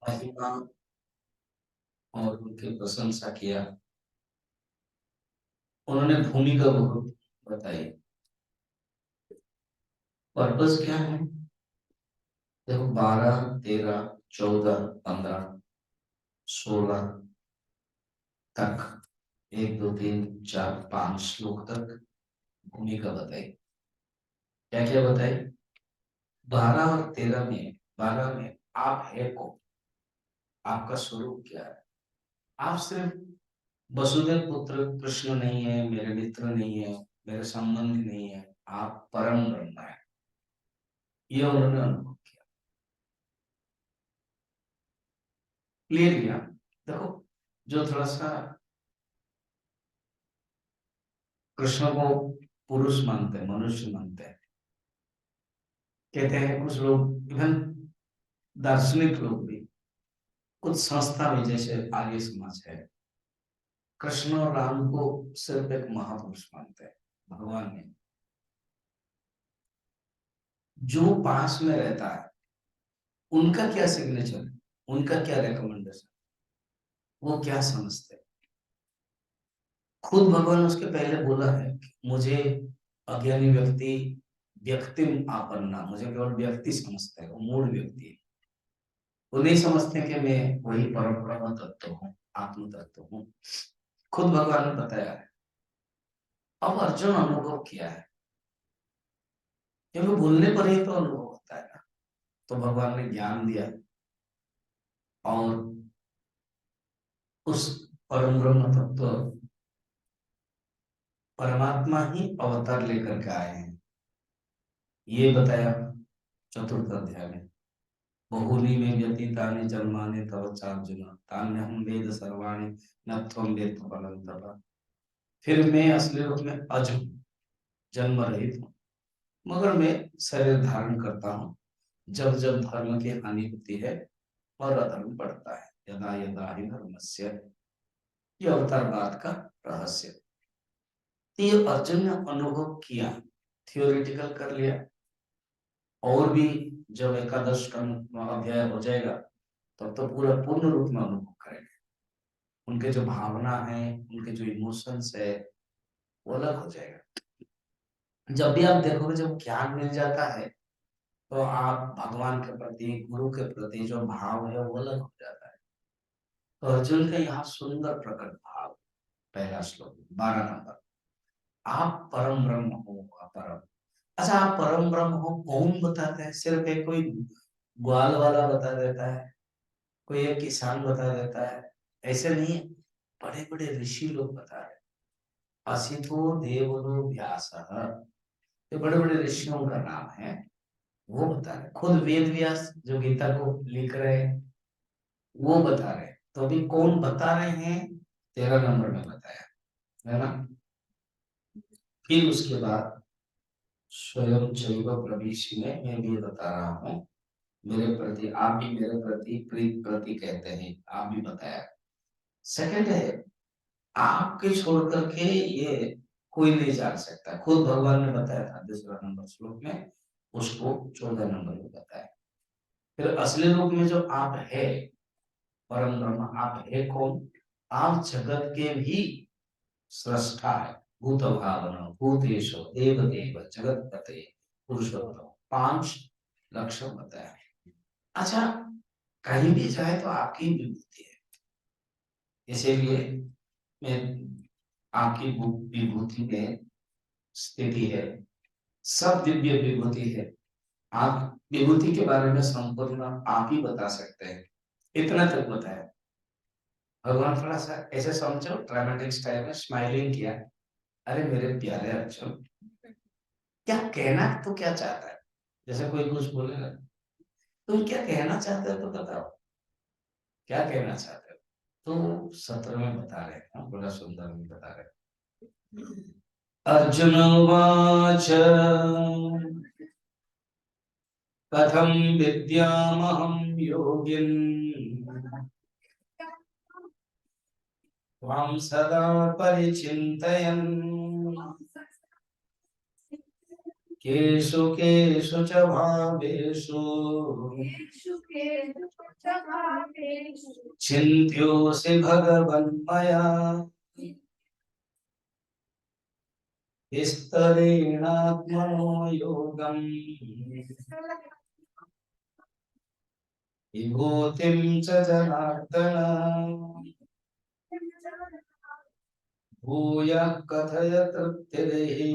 महिमा और उनकी प्रशंसा किया। उन्होंने भूमिका बहुत बताई। पर्पस क्या है? देखो 12, 13, 14, 15, 16 तक, 1, 2, 3, 4, 5 श्लोक तक भूमिका बताई। क्या क्या बताई? 12 और 13 में, 12 में आप है कौन, आपका स्वरूप क्या है। आप सिर्फ वसुदेव पुत्र कृष्ण नहीं है, मेरे मित्र नहीं है, मेरे संबंधी नहीं है, आप परम ब्रह्म है। ये उन्होंने अनुभव किया। क्लियर किया। देखो, जो थोड़ा सा कृष्ण को पुरुष मानते हैं, मनुष्य मानते हैं, कहते हैं कुछ लोग, इवन दार्शनिक लोग भी, कुछ संस्था में जैसे आर्य समाज है, कृष्ण और राम को सिर्फ एक महापुरुष मानते हैं, भगवान ने। जो पास में रहता है उनका क्या सिग्नेचर है, उनका क्या रिकमेंडेशन, वो क्या समझते हैं। खुद भगवान उसके पहले बोला है कि मुझे अज्ञानी व्यक्ति व्यक्तिम आपन्ना, मुझे केवल व्यक्ति समझते हैं, वो मूल व्यक्ति है। वो नहीं समझते कि मैं वही परम ब्रह्म तत्व हूँ, आत्म तत्व हूँ। खुद भगवान ने बताया है। अब अर्जुन अनुभव किया है, क्योंकि बोलने पर ही तो अनुभव होता है ना। तो भगवान ने ज्ञान दिया और उस परम ब्रह्म तत्व परमात्मा ही अवतार लेकर के आए हैं, ये बताया चतुर्थ अध्याय में। बहुनी में व्यतीतानि जन्मानि तव चार्जुन तान्यहं वेद सर्वाणि न त्वं वेत्थ परं तप। फिर मैं असली रूप में अज हूं, जन्म रहित हूं, मगर मैं शरीर धारण करता हूं जब जब धर्म की हानि होती है और अधर्म बढ़ता है। यदा यदा हि धर्मस्य, ये अवतारवाद का रहस्य। तो ये अर्जुन ने अनुभव किया, थियोरिटिकल कर लिया। और भी जब एकादश अध्याय हो जाएगा तब तो पूरा पूर्ण रूप में अनुभव करेंगे। उनके जो भावना है, उनके जो इमोशंस है, वो अलग हो जाएगा। जब भी आप देखोगे, जब ज्ञान मिल जाता है तो आप भगवान के प्रति, गुरु के प्रति जो भाव है वो अलग हो जाता है। तो अर्जुन का यहाँ सुंदर प्रकट भाव, पहला श्लोक 12 नंबर, आप परम ब्रह्म हो। परम, अच्छा आप परम ब्रह्म हो कौन बताता है? सिर्फ एक कोई ग्वाल वाला बता देता है, कोई एक किसान बता देता है, ऐसे नहीं है। बड़े बड़े ऋषि लोग बता रहे हैं। असितो देवलो व्यासः, ये बड़े बड़े ऋषियों का नाम है, वो बता रहे। खुद वेद व्यास जो गीता को लिख रहे हैं वो बता रहे हैं। तो अभी कौन बता रहे हैं? 13 नंबर में बताया है ना। फिर उसके बाद स्वयं चैव प्रवीषि में, मैं भी बता रहा हूँ मेरे प्रति, आप भी मेरे प्रति प्रीत प्रति कहते हैं, आप भी बताया। सेकंड है, आपके छोड़ करके ये कोई नहीं जान सकता। खुद भगवान ने बताया था दूसरा नंबर श्लोक में, उसको 14 नंबर में बताया। फिर असली रूप में जो आप है, परम ब्रह्म, आप है कौन? आप जगत के भी सृष्टा है। भूत भावना भूतेश देव देव जगत पते पुरुषोत्तम, 5 लक्षण बताया। अच्छा, कहीं भी जाए तो आपकी विभूति है, इसीलिए मैं आपकी विभूति में स्थिति है, सब दिव्य विभूति है। आप विभूति के बारे में संपूर्ण आप ही बता सकते हैं। इतना तक बताया। भगवान थोड़ा सा ऐसे समझो, ड्रामेटिक स्टाइल में स्माइलिंग किया। अरे मेरे प्यारे अर्जुन, क्या कहना तो क्या चाहता है? जैसे कोई कुछ बोलेगा, तुम क्या कहना चाहते हो तो बताओ, क्या कहना चाहते हो? तो सत्र में बता रहे हैं, बड़ा सुंदर में बता रहे हैं। अर्जुन उवाच कथं विद्यामहं योगिन् त्वां सदा परिचिन्तयन् केषु केषु च भावेषु चिन्त्योऽसि भगवन्मया विस्तरेणात्मनो योगम् विभूतिं च जनार्दन भूयः कथय तृप्तिर्हि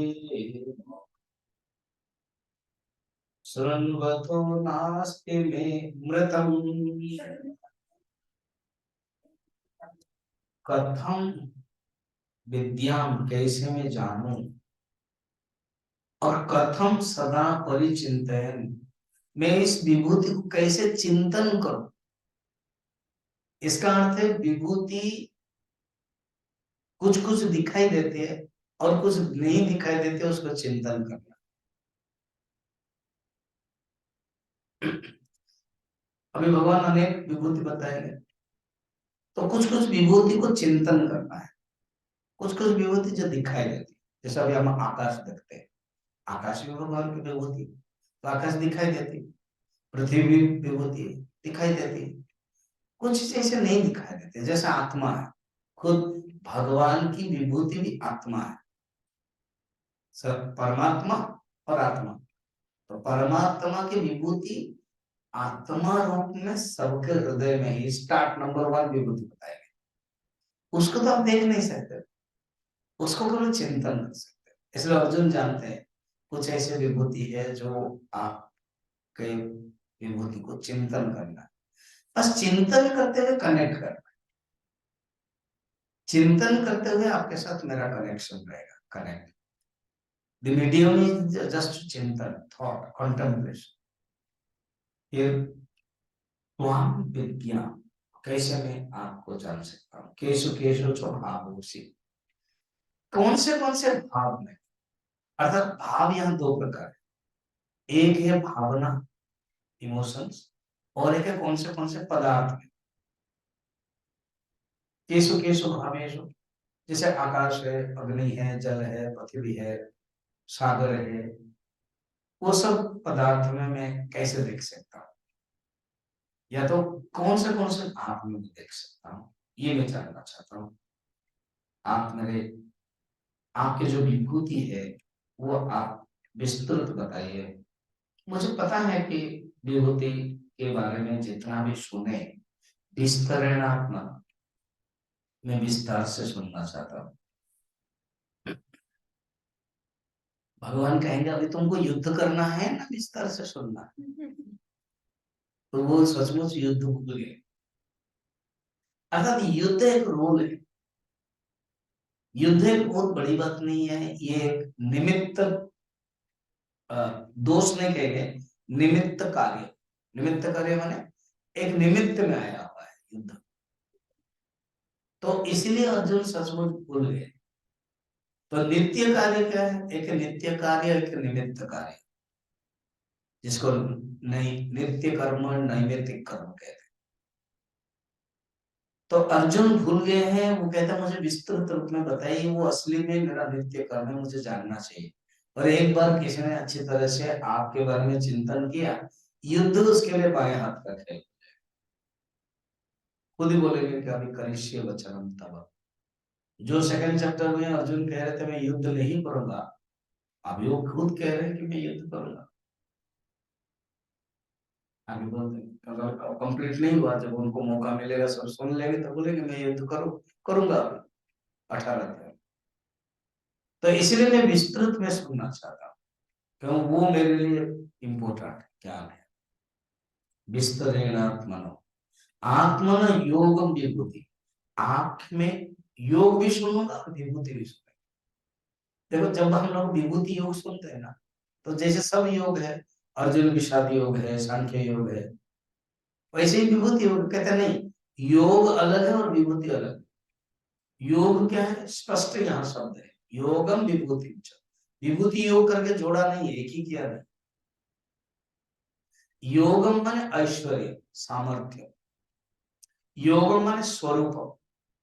शृण्वतो नास्ति मे मृतम्। कथम विद्याम, कैसे मैं जानूं, और कथम सदा परिचिंतन, मैं इस विभूति को कैसे चिंतन करूं। इसका अर्थ है विभूति कुछ कुछ दिखाई देती है और कुछ नहीं दिखाई देती, उसको चिंतन करना। अभी भगवान अनेक विभूति बताएंगे, तो कुछ कुछ विभूति को चिंतन करना है। कुछ कुछ विभूति जो दिखाई देती, जैसे अभी हम आकाश देखते हैं, आकाश भी भगवान की विभूति, तो आकाश दिखाई देती। पृथ्वी भी विभूति दिखाई देती। कुछ जैसे नहीं दिखाई देते, जैसे आत्मा है, खुद भगवान की विभूति भी आत्मा है। सब परमात्मा और आत्मा, तो परमात्मा की विभूति आत्मा रूप में सबके हृदय में ही स्टार्ट नंबर 1 विभूति बताएगी। उसको तो आप देख नहीं सकते, उसको केवल चिंतन कर सकते हैं। इसलिए अर्जुन जानते हैं कुछ ऐसे विभूति है जो आपके विभूति को चिंतन करना है। बस चिंतन करते हुए कनेक्ट करना, चिंतन करते हुए आपके साथ मेरा कनेक्शन रहेगा। Connect the medium is just चिंतन, थॉट, कंटेम्पलेशन। फिर वहां विज्ञान, कैसे मैं आपको जान सकता हूँ। केशु केशु जो भावोसी, कौन से भाव में, अर्थात भाव यहाँ 2 प्रकार है। एक है भावना, इमोशंस, और एक है कौन से पदार्थ में। केशु केशु भावेशु, जैसे आकाश है, अग्नि है, जल है, पृथ्वी है, सागर है, वो सब पदार्थ में मैं कैसे देख सकता हूँ, या तो कौन से भाव में देख सकता हूँ, ये मैं जानना चाहता हूँ। आप मेरे, आपके जो विभूति है वो आप विस्तृत बताइए। मुझे पता है कि विभूति के बारे में जितना भी सुने, विस्तरणात्मक, मैं विस्तार से सुनना चाहता हूँ। भगवान कहेंगे अभी तुमको युद्ध करना है ना विस्तार से सुनना, तो वो सचमुच युद्ध भूल गए। अर्थात युद्ध एक रोल है, युद्ध एक बहुत बड़ी बात नहीं है, ये एक निमित्त, दोष नहीं कहेंगे, निमित्त कार्य। निमित्त कार्य माने एक निमित्त में आया हुआ है युद्ध, तो इसलिए अर्जुन सचमुच भूल गए। तो नित्य कार्य क्या है, एक नित्य कार्य, एक निमित्त कार्य, जिसको नहीं नित्य कर्म नैमित्तिक कर्म कहते हैं। तो अर्जुन भूल गए हैं, वो कहता है मुझे विस्तृत रूप में बताइए, वो असली में मेरा नित्य कर्म है, मुझे जानना चाहिए। और एक बार किसी ने अच्छी तरह से आपके बारे में चिंतन किया, युद्ध उसके लिए बाएं हाथ का खेल, खुद ही बोलेंगे कि अभी करिष्ये वचनम तव। जो सेकंड चैप्टर में अर्जुन कह रहे थे मैं युद्ध नहीं करूंगा, अभी वो खुद कह रहे हैं कि मैं युद्ध करूंगा। आगे बोलते हैं अगर कंप्लीट नहीं हुआ, जब उनको मौका मिलेगा सब सुन लेंगे तो बोलेंगे मैं युद्ध करूंगा 18 दिन। तो इसलिए मैं विस्तृत में सुनना चाहता हूँ, क्यों, वो मेरे लिए इम्पोर्टेंट ज्ञान है। विस्तरेणात्मनो, आत्मन योगम विभूति, आंख में योग भी सुनूंगा और विभूति भी सुनूंगा। देखो जब हम लोग विभूति योग सुनते हैं ना, तो जैसे सब योग है, अर्जुन विषाद योग है, सांख्य योग है, वैसे ही विभूति योग कहते नहीं, योग अलग है और विभूति अलग है। योग क्या है, स्पष्ट यहाँ शब्द है, योगम विभूति। विभूति योग करके जोड़ा नहीं है, एक ही किया नहीं। योगम माने ऐश्वर्य, सामर्थ्य, योगम माने स्वरूप।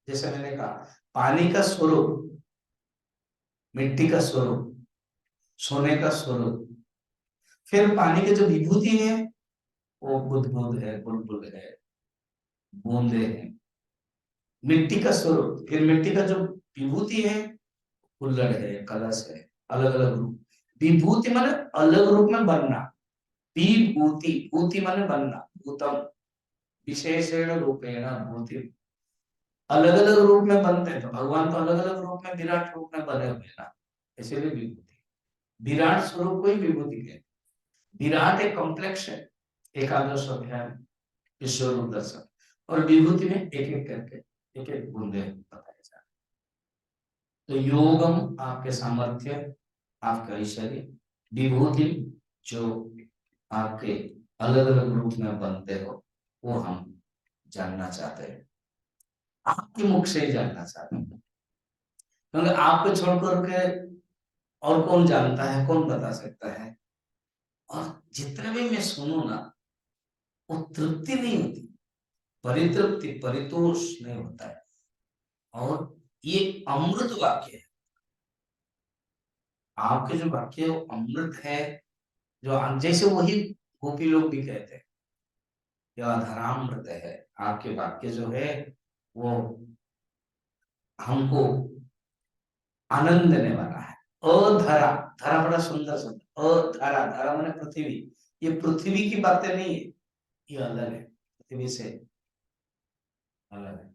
जैसे मैंने कहा पानी का स्वरूप, मिट्टी का स्वरूप, सोने का स्वरूप, फिर पानी के जो विभूति है वो बुदबुद है, बुलबुल है, बूंदे हैं। मिट्टी का स्वरूप, फिर मिट्टी का जो विभूति है, कुल्हड़ है, कलश है, अलग अलग रूप। विभूति माने अलग रूप में बनना। विभूति, भूति माने बनना, भूतम विशेषण रूपेण भूति, अलग अलग रूप में बनते हैं। तो भगवान तो अलग अलग रूप में, विराट रूप में बने हुए ना, इसीलिए विभूति। विराट स्वरूप को ही विभूति कहते हैं। विराट एक कॉम्प्लेक्स है, एकादश अध्याय विश्व रूप दर्शन, और विभूति में एक एक करके एक एक बूंदे बताए जाते हैं। तो योगम आपके सामर्थ्य, आपका ऐश्वर्य, विभूति जो आपके अलग अलग रूप में बनते हो, वो हम जानना चाहते हैं, आपके मुख से ही जानना चाहते हैं। क्योंकि आपको छोड़कर के और कौन जानता है, कौन बता सकता है। और जितने भी मैं सुनू ना, वो तृप्ति नहीं होती, परितृप्ति, परितोष नहीं होता है। और ये अमृत वाक्य है, आपके जो वाक्य है वो अमृत है। जो जैसे वही गोपी लोग भी कहते हैं, यह अधरामृत है। आपके वाक्य जो है वो हमको आनंद देने वाला है। अधरा, धरा बड़ा सुंदर शब्द, अधरा, धरा माने पृथ्वी। ये पृथ्वी की बातें नहीं है, ये अलग है, पृथ्वी से अलग है।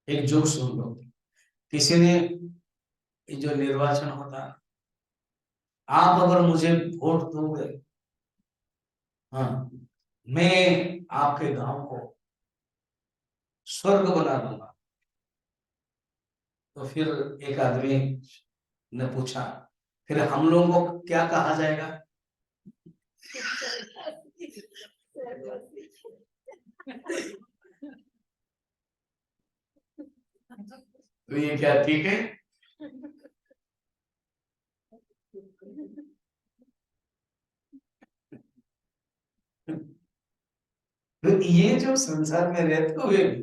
एक जोक सुन लो। किसी ने, जो निर्वाचन होता है, आप अगर मुझे वोट दोगे, हाँ, मैं आपके गांव को स्वर्ग बना दूंगा। तो फिर एक आदमी ने पूछा, फिर हम लोगों को क्या कहा जाएगा? तो ये क्या ठीक है? तो ये जो संसार में रहते हुए भी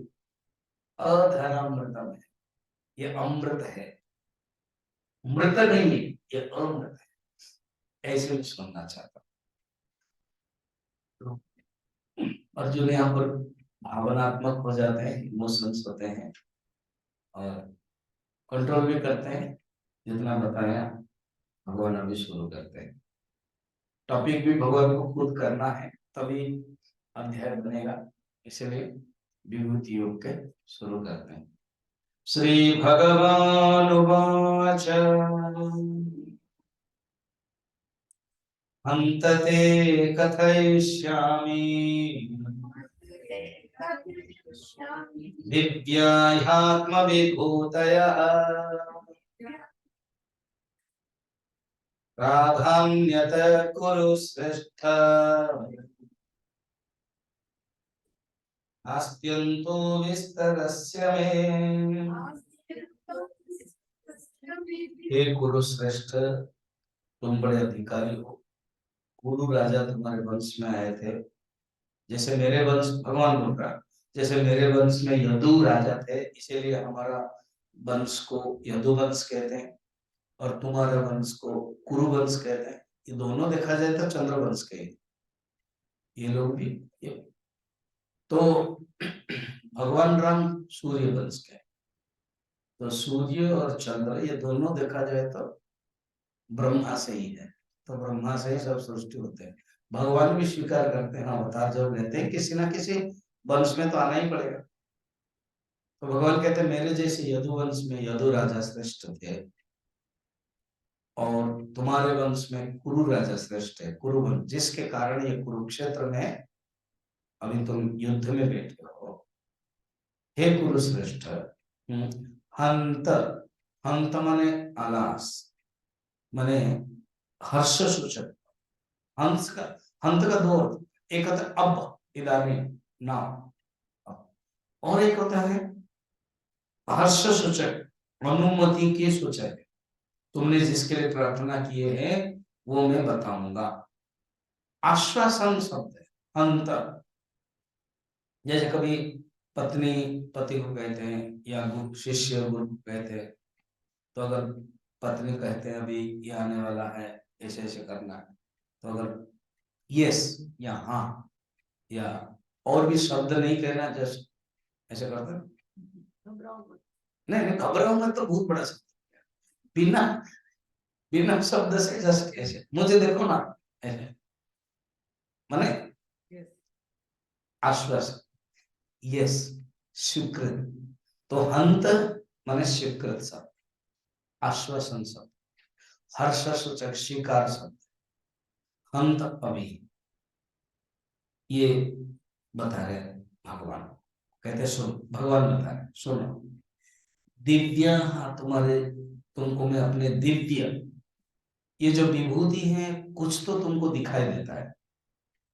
अधरामृतम है, ये अमृत है, मृत नहीं है, ये अमृत है। ऐसे भी सुनना चाहता हूँ। और जो यहाँ पर भावनात्मक हो जाते हैं, इमोशंस होते हैं, और कंट्रोल भी करते हैं, जितना बताया, भगवान अभी शुरू करते हैं। टॉपिक भी भगवान को खुद करना है, तभी अध्याय बनेगा। इसलिए विभूति योग के शुरू करते हैं। श्री भगवान उवाच हन्तते कथयिष्यामि दिव्याह्यात्मविभूतयः प्राधान्यत कुरु श्रेष्ठ आस्त्यन्तो विस्तरस्य मे। हे कुरु श्रेष्ठ, तुम बड़े अधिकारी हो। कुरु राजा तुम्हारे वंश में आए थे, जैसे मेरे वंश, भगवान बोल रहा है, जैसे मेरे वंश में यदु राजा थे, इसीलिए हमारा वंश को यदुवंश कहते हैं, और तुम्हारे वंश को कुरुवंश कहते हैं। ये दोनों देखा जाए तो चंद्रवंश के, ये लोग भी ये। तो भगवान राम सूर्य वंश के, तो सूर्य और चंद्र ये दोनों देखा जाए तो ब्रह्मा से ही है। तो ब्रह्मा से ही सब सृष्टि होते हैं। भगवान भी स्वीकार करते हैं, अवतार जब रहते हैं किसी ना किसी वंश में तो आना ही पड़ेगा। तो भगवान कहते हैं मेरे जैसे यदुवंश में यदु राजा श्रेष्ठ थे, और तुम्हारे वंश में कुरु राजा श्रेष्ठ है, कुरुवंश, जिसके कारण ये कुरुक्षेत्र में अभी तुम युद्ध में बैठे हो। हे कुरुश्रेष्ठ, हंत, हंत माने आलास, माने हर्ष सूचक। हंस का, हंत का दो अर्थ, एक होता है अब, इदानी, नाउ, और एक होता है हर्ष सूचक, अनुमति के सूचक। तुमने जिसके लिए प्रार्थना किए है वो मैं बताऊंगा। आश्वासन शब्द है हंत। जैसे कभी पत्नी पति को कहते हैं, या गुरु शिष्य गुरु को कहते हैं, तो अगर पत्नी कहते हैं अभी ये आने वाला है, ऐसे ऐसे करना है, तो अगर यस या हाँ या और भी शब्द नहीं कहना, जस्ट ऐसे करते हैं। नहीं नहीं, घबराऊंगा तो बहुत बड़ा शब्द, बिना बिना शब्द से जस्ट ऐसे मुझे देखो ना, ऐसे माने आश्वासन, यस, स्वीकृत। तो हंत माने स्वीकृत शब्द, आश्वासन शब्द, हर्ष सूचक स्वीकार शब्द, हंत अभी, ये बता रहे हैं भगवान। कहते सुन, भगवान बता रहे सुनो, दिव्य, हाँ तुम्हारे, तुमको मैं अपने दिव्य, ये जो विभूति है कुछ तो तुमको दिखाई देता है,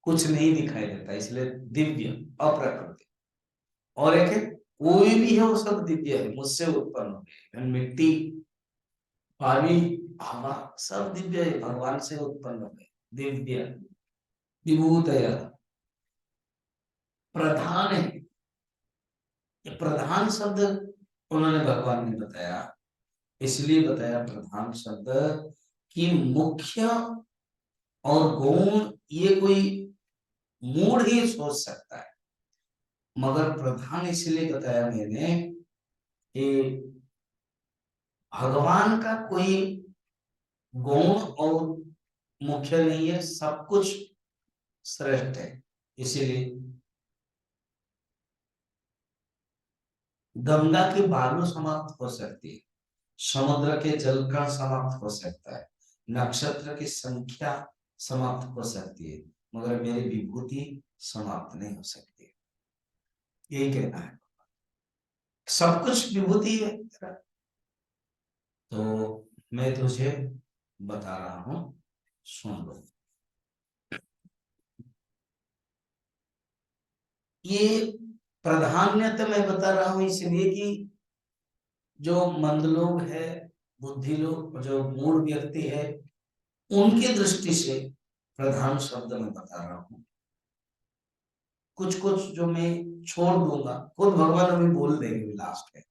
कुछ नहीं दिखाई देता, इसलिए दिव्य, अप्राकृतिक। और एक है कोई भी है वो सब दिव्य है, मुझसे उत्पन्न हो गए, मिट्टी, पानी, हवा, सब दिव्य है, भगवान से उत्पन्न हो गए, दिव्य विभूत है, प्रधान है। ये प्रधान शब्द उन्होंने भगवान ने बताया, इसलिए बताया प्रधान शब्द कि मुख्य और गौण ये कोई मूड ही सोच सकता है, मगर प्रधान इसलिए बताया मैंने कि भगवान का कोई गौण और मुख्य नहीं है, सब कुछ श्रेष्ठ है। इसीलिए गंगा की बालू समाप्त हो सकती है, समुद्र के जल कण समाप्त हो सकता है, नक्षत्र की संख्या समाप्त हो सकती है, मगर मेरी विभूति समाप्त नहीं हो सकती। यही कहना है, सब कुछ विभूति है। तो मैं तुझे बता रहा हूं, सुन लो। ये प्राधान्यता मैं बता रहा हूं इसलिए कि जो मंद लोग है, बुद्धि लोग, जो मूड व्यक्ति है, उनकी दृष्टि से प्रधान शब्द मैं बता रहा हूं। कुछ कुछ जो मैं छोड़ दूंगा, खुद भगवान अभी बोल देंगे लास्ट में,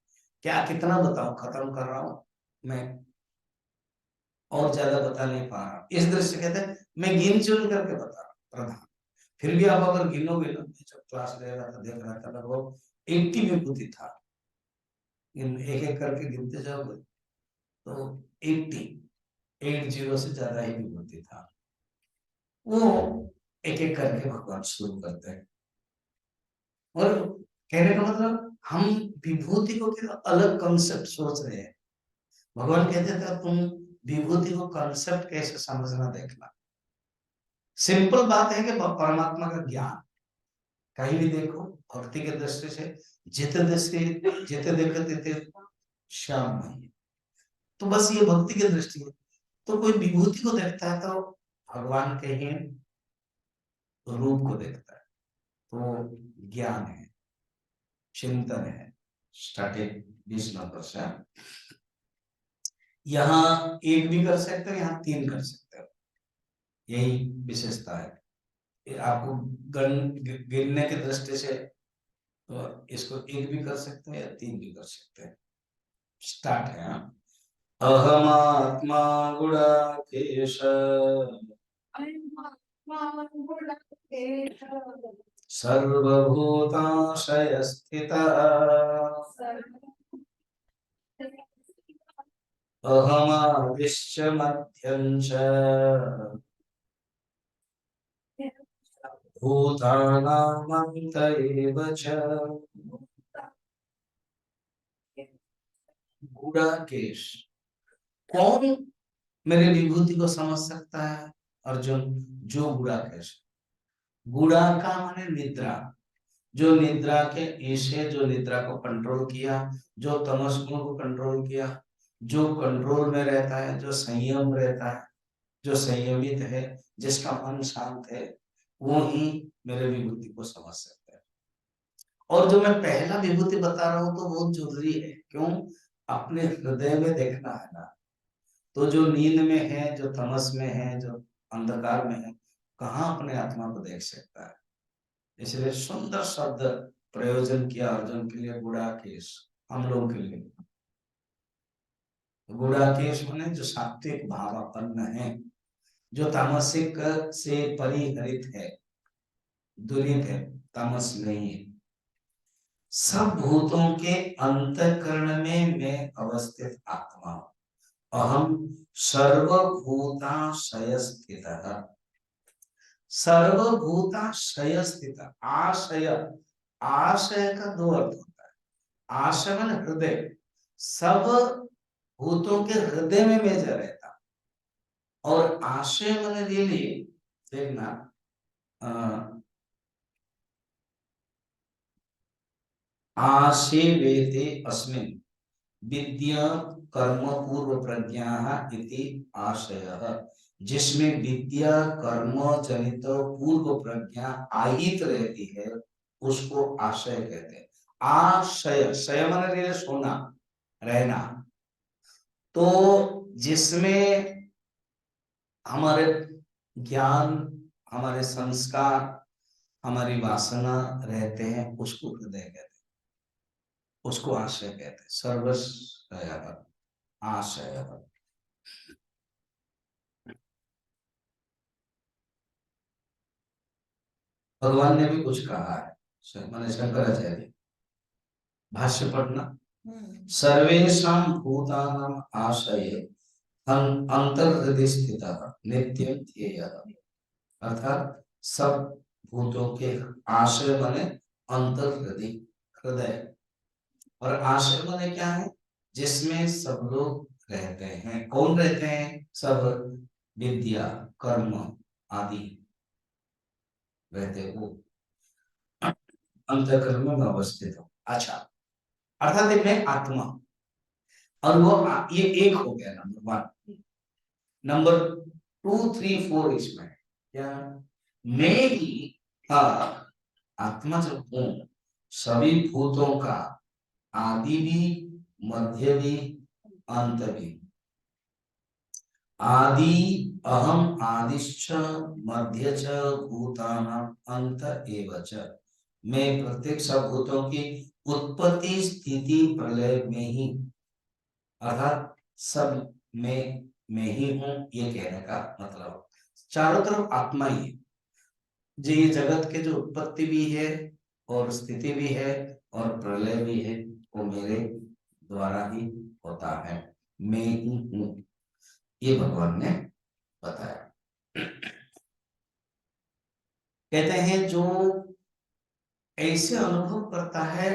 क्या कितना बताऊं, खत्म कर रहा हूं मैं, और ज्यादा बता नहीं पा रहा। इस दृष्टि कहते हैं मैं गिन चुन करके बता रहा हूं प्रधान। फिर भी आप अगर गिनोगे ना, जब क्लास ले रहा था देख रहा था, लगभग 80 विभूति था, इन एक एक करके गिनते जाओगे तो 80, 80 से ज्यादा ही विभूति था। वो एक एक करके भगवान शुरू करते हैं। और कहने का मतलब हम विभूति को क्या अलग कंसेप्ट सोच रहे हैं। भगवान कहते थे तुम विभूति को कंसेप्ट कैसे समझना देखना। सिंपल बात है कि परमात्मा का ज्ञान कहीं भी देखो, भक्ति के दृष्टि से जिते दृष्टि, जिते देखो तिते श्याम नहीं, तो बस ये भक्ति की दृष्टि है। तो कोई विभूति को देखता है तो भगवान के ही रूप को देखता है, तो ज्ञान है, चिंतन है, स्टार्टिंग 20%। यहाँ एक भी कर सकते हो, यहाँ 3 कर सकते हो, यही विशेषता है। आपको गिनने की दृष्टि से तो इसको 1 भी कर सकते हैं या 3 भी कर सकते हैं। स्टार्ट है। अहमात्मा गुणाकेश सर्वभूताशय स्थितः अहमादिश्च मध्यं च भूतानामन्त एव च। गुणाकेश, कौन मेरे विभूति को समझ सकता है अर्जुन? जो गुणाकेश, गुणा का माने निद्रा, जो निद्रा के ईशे, जो निद्रा को कंट्रोल किया, जो तमस गुण को कंट्रोल किया, जो कंट्रोल में रहता है, जो संयम रहता है, जो संयमित है, जिसका मन शांत है, वो ही मेरे विभूति को समझ सकता है। और जो मैं पहला विभूति बता रहा हूं तो बहुत जरूरी है, क्यों? अपने हृदय में देखना है ना। तो जो नींद में है, जो तमस में है, जो अंधकार में है, कहाँ अपने आत्मा को देख सकता है? इसलिए सुंदर शब्द प्रयोजन किया अर्जुन के लिए, गुड़ाकेश, हम लोगों के लिए। गुणाकेश माने जो सात्विक भावापन्न है, जो तामसिक से परिहरित है, दूरित है, तामस नहीं है। सब भूतों के अंतःकरण में मैं अवस्थित आत्मा, अहम सर्वभूताशय स्थितः। सर्वभूताशय स्थित, आशय, आशय का दो अर्थ होता है। आशय माने हृदय, सब भूतों के हृदय में मैं जा रहता, और आशय माने रियली देखना, आशे वेते अस्मिन् विद्या कर्म पूर्व प्रज्ञा इति आशयः। जिसमें विद्या कर्म जनित पूर्व प्रज्ञा आहित रहती है, उसको आशय कहते हैं। आशय, शय माने रियली सोना, रहना। तो जिसमें हमारे ज्ञान, हमारे संस्कार, हमारी वासना रहते हैं, उसको हृदय कहते हैं, उसको आशय कहते हैं। सर्वशय आशय। भगवान ने भी कुछ कहा है, मैंने शंकराचार्य भाष्य पढ़ना। सर्वेषां भूतानां आशय अंतर्हृदय स्थितः नित्यं ध्येयः। अर्थात सब भूतों के आशय माने अंतर्हृदय, हृदय, और आशय माने क्या है, जिसमें सब लोग रहते हैं। कौन रहते हैं? सब विद्या कर्म आदि रहते, वो अंतःकरण में अवस्थित हो। अच्छा, अर्थात मैं आत्मा, और वो ये एक हो गया नंबर वन। नंबर 2, 3, 4 इसमें क्या, मैं ही, हाँ, आत्मा जब हूं, सभी भूतों का आदि भी, मध्य भी, अंत भी। आदि अहम आदिश्च मध्य च भूतानां अंत एव च। मैं प्रत्येक सब भूतों की उत्पत्ति स्थिति प्रलय में ही, अर्थात सब मैं ही हूं, ये कहने का मतलब चारों तरफ आत्मा ही है। जो ये जगत के जो उत्पत्ति भी है और स्थिति भी है और प्रलय भी है, वो मेरे द्वारा ही होता है, मैं ही हूं, ये भगवान ने बताया। कहते हैं जो ऐसे अनुभव करता है,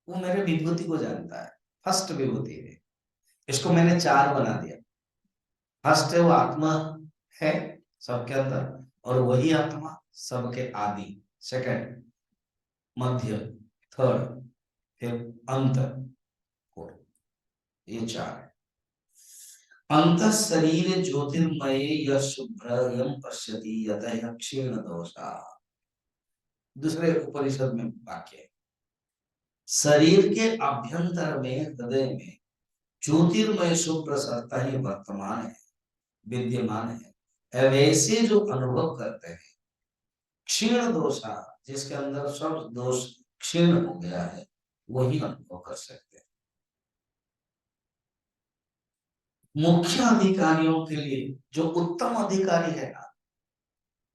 वो मेरे विभूति को जानता है। फर्स्ट विभूति है, इसको मैंने चार बना दिया। फर्स्ट है वो आत्मा है सबके अंदर, और वही आत्मा सबके आदि। सेकंड मध्य, थर्ड, फिर अंत, फोर्थ, ये चार है। अंत शरीर ज्योतिर्मय यह शुभ्र यम पश्यति यतः क्षीण दोषा। दूसरे उपनिषद में वाक्य है, शरीर के अभ्यंतर में, हृदय में ज्योतिर्मय शुभ्र सत्ता ही वर्तमान है, विद्यमान है। वैसे जो अनुभव करते हैं क्षीण दोषा, जिसके अंदर सब दोष क्षीण हो गया है, वही अनुभव कर सकते हैं। मुख्य अधिकारियों के लिए, जो उत्तम अधिकारी है ना,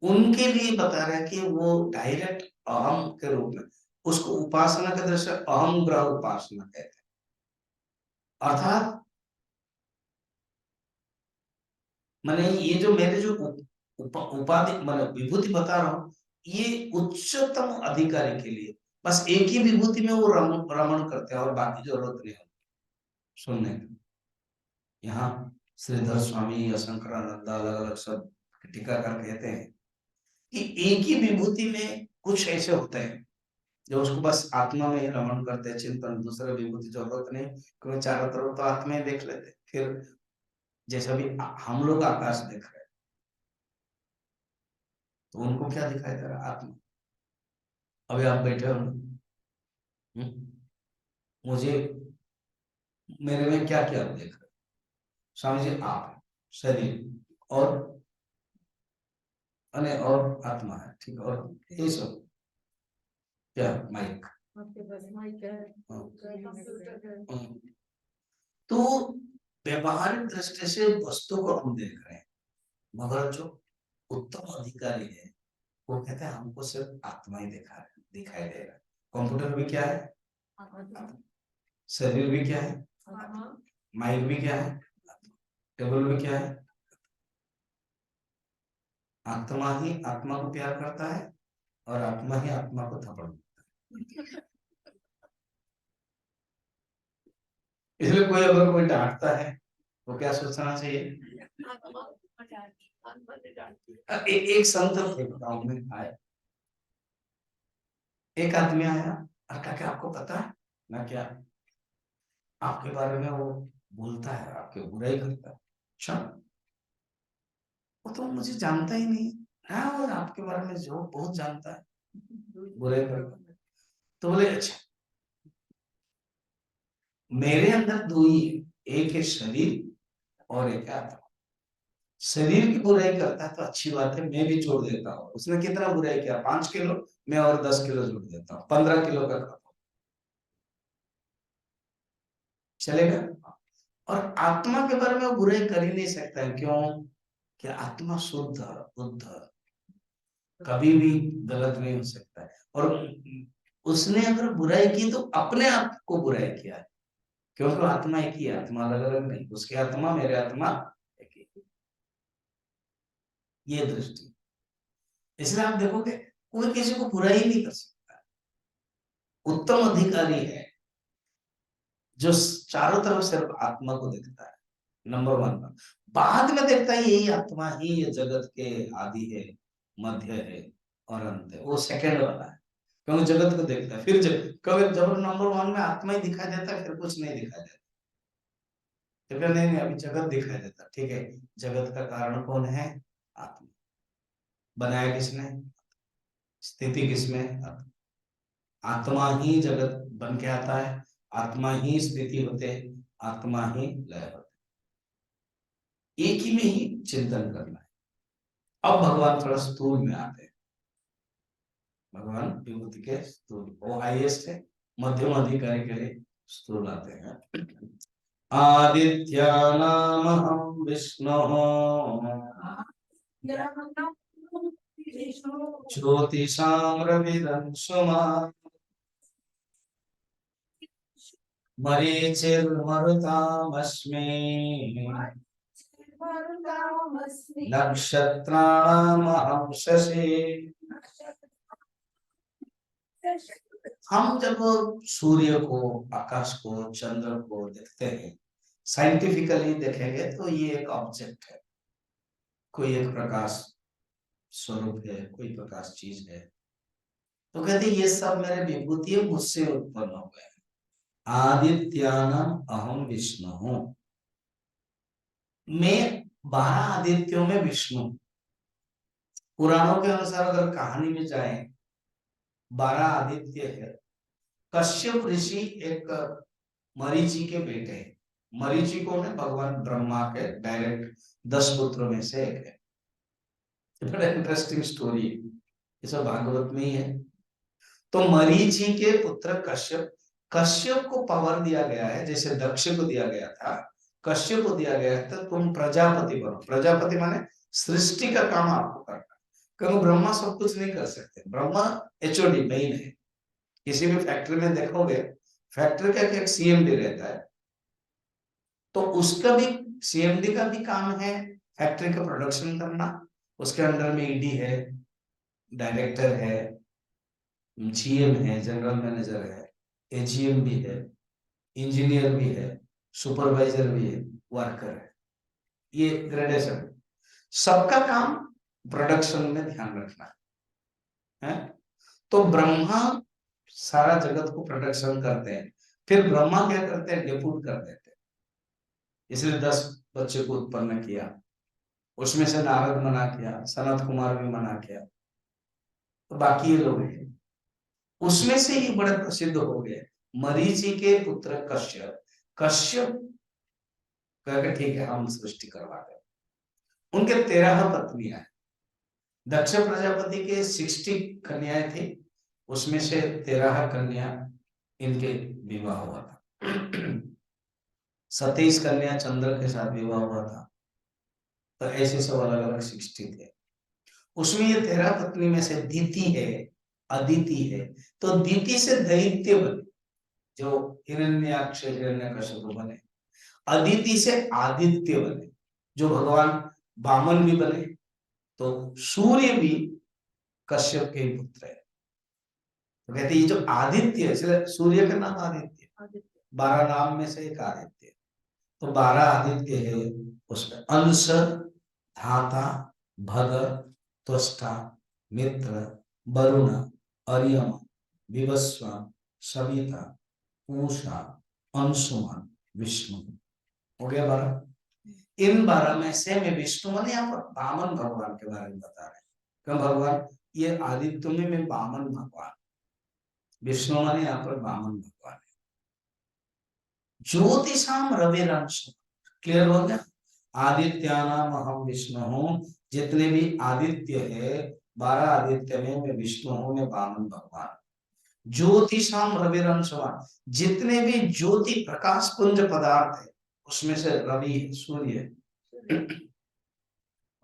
उनके लिए बता रहे हैं कि वो डायरेक्ट अहम के रूप में, उसको उपासना के दृष्टि से अहम ग्रह उपासना कहते हैं। अर्थात मैंने ये जो मेरे जो उपाधि मैंने विभूति बता रहा हूं, ये उच्चतम अधिकारी के लिए, बस एक ही विभूति में वो रमण करते हैं और बाकी जरूरत नहीं है सुनने की। यहाँ श्रीधर स्वामी या शंकरानंद अलग अलग सब टीकाकार कहते हैं कि एक ही विभूति में कुछ ऐसे होते हैं जो उसको बस आत्मा में ही रमण करते हैं, चिंतन, दूसरे विभूति जरूरत नहीं, क्योंकि चारों तरफ तो आत्मा ही देख लेते। फिर जैसे भी हम लोग आकाश देख रहे हैं, तो उनको क्या दिखाई दे रहा है? आत्मा। अभी आप बैठे हो, मुझे, मेरे में क्या क्या आप देख रहे हो? स्वामी जी आप, शरीर और अने और आत्मा है, ठीक, और ये सब क्या, माइक, आपके पास माइक है, हाँ। तो व्यवहारिक दृष्टि से वस्तु को हम देख रहे हैं, मगर जो उत्तम अधिकारी है वो कहते हैं हमको सिर्फ आत्मा ही दिखाई दे रहा है। कंप्यूटर भी क्या है? शरीर भी क्या है? माइक भी क्या है? टेबल भी क्या है? आत्मा ही आत्मा को प्यार करता है और आत्मा ही आत्मा को थप्पड़ देता है। इसलिए कोई अगर कोई डांटता है तो क्या सोचना चाहिए? एक संत थे गांव में आए, एक आदमी आया और कहा कि आपको पता है ना क्या आपके बारे में वो बोलता है, आपके बुराई करता है। अच्छा, वो तो मुझे जानता ही नहीं। हाँ, और आपके बारे में जो बहुत जानता है, बुराई करता है। तो बोले अच्छा, मेरे अंदर दो ही है, एक है शरीर और एक है आत्मा। शरीर की बुराई करता है तो अच्छी बात है, मैं भी जोड़ देता हूँ। उसने कितना बुराई किया? 5 किलो, मैं और 10 किलो जोड़ देता हूँ, 15 किलो का खाता हूँ, चलेगा। और आत्मा के बारे में वो बुराई कर ही नहीं सकता है, क्यों? कि आत्मा शुद्ध बुद्ध, कभी भी गलत नहीं हो सकता है। और उसने अगर बुराई की तो अपने आप को बुराई किया है, क्योंकि आत्मा एक ही है, आत्मा अलग अलग नहीं। उसकी आत्मा मेरे आत्मा एक ही, ये दृष्टि। इसलिए आप देखोगे कोई किसी को बुराई नहीं कर सकता। उत्तम अधिकारी है जो चारों तरफ सिर्फ आत्मा को देखता है, नंबर 1 का। बाद में देखता है यही आत्मा ही ये जगत के आदि है, मध्य है और अंत है, वो सेकंड वाला है। क्योंकि जगत को देखता है, फिर कभी जब नंबर 1 में आत्मा ही दिखाई देता है, फिर कुछ नहीं दिखाई देता। तो फिर नहीं नहीं, अभी जगत दिखाई देता, ठीक है। जगत का कारण कौन है? आत्मा। बनाया किसने? स्थिति किसमें? आत्मा ही जगत बन के आता है, आत्मा ही स्थिति होते, आत्मा ही लय होते। एक ही में ही चिंतन करना है। अब भगवान थोड़ा स्थूल में आते हैं। भगवान विभूति के स्थूल, वो हाईएस्ट है, मध्यम अधिकारी के लिए स्थूल आते हैं। आदित्यानामहं विष्णुः ज्योतिषां रविरंशुमान् मरीचिर्मरुतामस्मि नक्षत्राणामहं शशि। हम जब सूर्य को, आकाश को, चंद्र को देखते हैं, साइंटिफिकली देखेंगे तो ये एक ऑब्जेक्ट है, कोई एक प्रकाश स्वरूप है, कोई प्रकाश चीज है। तो कहते ये सब मेरे विभूति मुझसे उत्पन्न हो गए। आदित्यानाम अहम विष्णु हूं, मैं 12 आदित्यों में विष्णु। पुराणों के अनुसार अगर कहानी में जाए, 12 आदित्य है। कश्यप ऋषि एक मरीचि के बेटे हैं। मरीचि कौन है? भगवान ब्रह्मा के डायरेक्ट 10 पुत्रों में से एक है। बड़ा इंटरेस्टिंग स्टोरी है, ये सब भागवत में ही है। तो मरीचि के पुत्र कश्यप, कश्यप को पावर दिया गया है, जैसे दक्ष को दिया गया था, कश्यप को दिया गया है, तो तुम प्रजापति बनो। प्रजापति माने सृष्टि का काम आपको करना, क्योंकि ब्रह्मा सब कुछ नहीं कर सकते। ब्रह्मा एचओडी मेन है। किसी भी फैक्ट्री में देखोगे, फैक्ट्री का एक सीएमडी रहता है, तो उसका भी, सीएमडी का भी काम है फैक्ट्री का प्रोडक्शन करना। उसके अंडर में ईडी है, डायरेक्टर है, जीएम है, जनरल मैनेजर है, एजीएम भी है, इंजीनियर भी है, सुपरवाइजर भी है, वर्कर है। ये ग्रेडेशन, सबका काम प्रोडक्शन में ध्यान रखना है। तो ब्रह्मा सारा जगत को प्रोडक्शन करते हैं, फिर ब्रह्मा क्या करते हैं? डिप्यूट कर देते हैं। इसलिए 10 बच्चे को उत्पन्न किया, उसमें से नारद मना किया, सनत कुमार भी मना किया, तो बाकी ये लोग हैं। उसमें से ही बड़े प्रसिद्ध हो गए मरीचि के पुत्र कश्यप। कश्यप कहकर ठीक है हम सृष्टि करवाते हैं। उनके 13 पत्नियां हैं। दक्ष प्रजापति के 60 कन्याएं थी, उसमें से 13 कन्या इनके विवाह हुआ था। सतीश कन्या चंद्र के साथ विवाह हुआ था, तो ऐसे सब अलग अलग 60 थे। उसमें ये 13 पत्नी में से दीति है, अदिति है, तो दीति से दैत्य बने जो हिरण्याक्ष हिरण्यकशिपु बने, अदिति से आदित्य बने जो भगवान वामन भी बने, तो सूर्य भी कश्यप के ही पुत्र है। तो कहते ये जो आदित्य है, इसलिए सूर्य का नाम आदित्य, 12 नाम में से एक आदित्य, तो 12 आदित्य है। उसमें अंश, धाता, भग, त्वष्टा, मित्र, वरुण, अर्यम, विवस्वान, सविता, पूषा, अंशुमान, विष्णु, हो गया 12। इन 12 में से मैं विष्णु मन यहाँ पर वामन भगवान के बारे में बता रहे हैं। क्यों भगवान ये आदित्य में मैं वामन भगवान, विष्णु मन यहाँ पर वामन भगवान है। ज्योतिषाम रविरंश, क्लियर हो गया। आदित्यानाम अहम विष्णु हूँ, जितने भी आदित्य है 12 आदित्य में मैं विष्णु हूँ, मैं वामन भगवान। ज्योतिषाम रविरंशवान, जितने भी ज्योति प्रकाश पुंज पदार्थ है उसमें से रवि सूर्य है।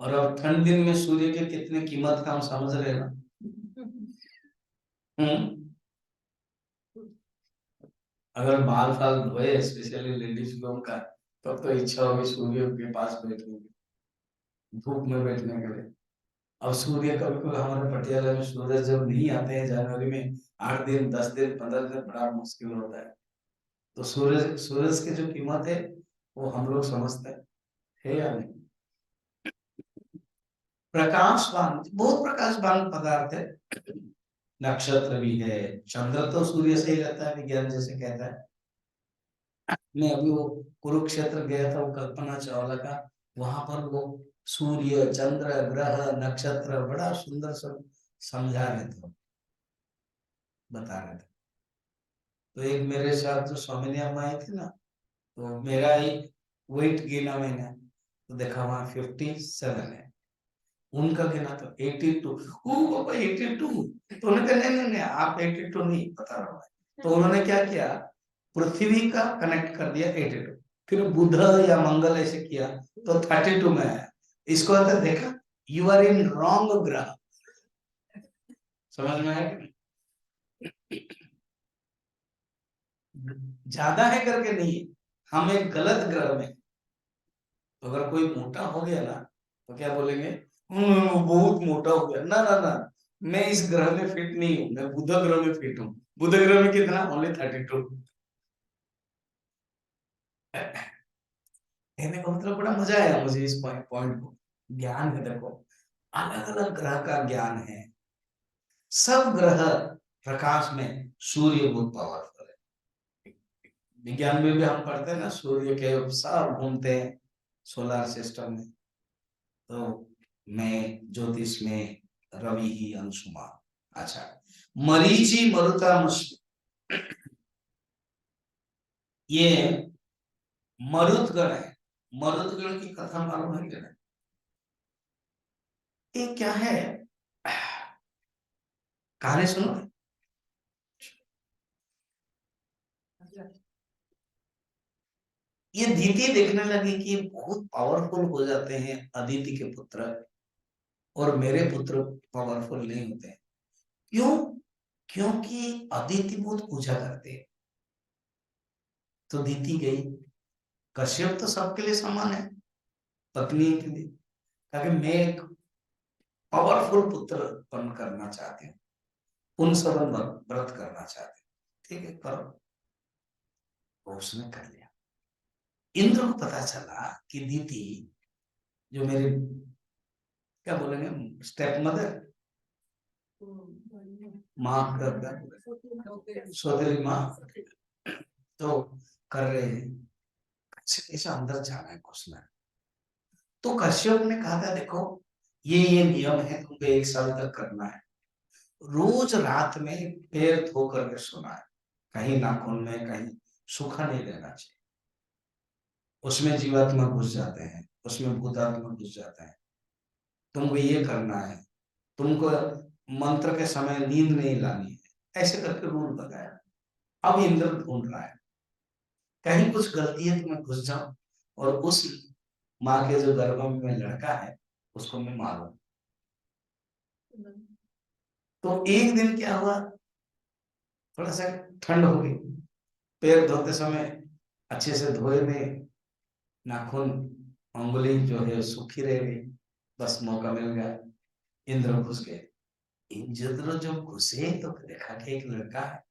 और अब ठंड दिन में सूर्य के कितने कीमत का हम समझ रहे हैं ना। अगर बाल फाल धोए स्पेशली लेडीज लोग का, तब तो इच्छा होगी सूर्य के पास बैठने की, धूप में बैठने के लिए। अब सूर्य कभी कभी हमारे पटियाला में सूरज जब नहीं आते हैं जनवरी में 8 दिन 10 दिन 15 दिन, बड़ा मुश्किल होता है। तो सूरज सूरज की जो कीमत है वो हम लोग समझते हैं, है या नहीं। प्रकाशवान, बहुत प्रकाशवान पदार्थ है। नक्षत्र भी है, चंद्र तो सूर्य से ही रहता है, विज्ञान जैसे कहता है। मैं अभी वो कुरुक्षेत्र गया था, वो कल्पना चावला का, वहां पर वो सूर्य चंद्र ग्रह नक्षत्र बड़ा सुंदर सब समझा रहे थे, बता रहे थे। तो एक मेरे साथ जो स्वामिनी अम्मा आई थी ना, तो मेरा एक वेट गिना मैंने, तो देखा वहां 57 है, उनका गिना तो 82। ओ पापा 82, तो उन्होंने कहा नहीं नहीं नहीं आप 82 नहीं बता रहा हूँ। तो उन्होंने क्या किया, पृथ्वी का कनेक्ट कर दिया 82, फिर बुध या मंगल ऐसे किया तो 32 में आया। इसको आता देखा, यू आर इन रॉन्ग ग्रह। समझ में आया कि ज्यादा है करके नहीं, हम एक गलत ग्रह में। तो अगर कोई मोटा हो गया ना तो क्या बोलेंगे, वो बहुत मोटा हो गया ना ना ना, मैं इस ग्रह में फिट नहीं हूँ, मैं बुध ग्रह में फिट हूँ। बुध ग्रह में कितना, ओनली 32। कहने का मतलब बड़ा मजा आया मुझे इस पॉइंट को। ज्ञान है देखो, अलग अलग ग्रह का ज्ञान है। सब ग्रह प्रकाश में सूर्य बहुत पावरफुल है। विज्ञान में भी हम पढ़ते हैं ना, सूर्य के सब घूमते हैं सोलर सिस्टम में। तो मैं ज्योतिष में रवि ही अंशुमान। अच्छा, मरीचि मरुता मुष्मि, ये मरुदगण है। मरुदगण की कथा मालूम है क्या? ये क्या है, कहानी सुनो। ये दीति देखने लगी कि बहुत पावरफुल हो जाते हैं अदिति के पुत्र, और मेरे पुत्र पावरफुल नहीं होते। क्यों? क्योंकि अदिति बहुत पूजा करते हैं। तो दीति गई, कश्यप तो सबके लिए समान है, पत्नी के लिए, ताकि मैं एक पावरफुल पुत्र उत्पन्न करना चाहती हूँ, उन सब व्रत करना चाहती हूँ। ठीक है करो, तो उसने कर लिया। इंद्र को पता चला कि दीति जो मेरे क्या बोलेंगे स्टेप मदर, माँ कर सौतेली माँ, तो कर रहे हैं, ऐसा अंदर जाना है घुसना है। तो कश्यप ने कहा था देखो ये नियम है, तुमको 1 साल तक करना है। रोज रात में पैर धो करके सोना है, कहीं नाखून में कहीं सूखा नहीं रहना चाहिए। उसमें जीवात्मा घुस जाते हैं, उसमें भूतात्मा घुस जाते हैं। तुमको ये करना है, तुमको मंत्र के समय नींद नहीं लानी है, ऐसे करके रूल बताया। अब इंद्र ढूंढ रहा है, कहीं कुछ गलती है तो मैं घुस जाऊं और उस माँ के जो गर्भ में लड़का है उसको मैं मारूं। तो एक दिन क्या हुआ, थोड़ा सा ठंड हो गई, पैर धोते समय अच्छे से धोए नहीं, नाखून उंगली जो है सूखी रह गई, बस मौका मिल गया, इंद्र घुस गए। इंद्र जब घुसे तो देखा कि एक लड़का है।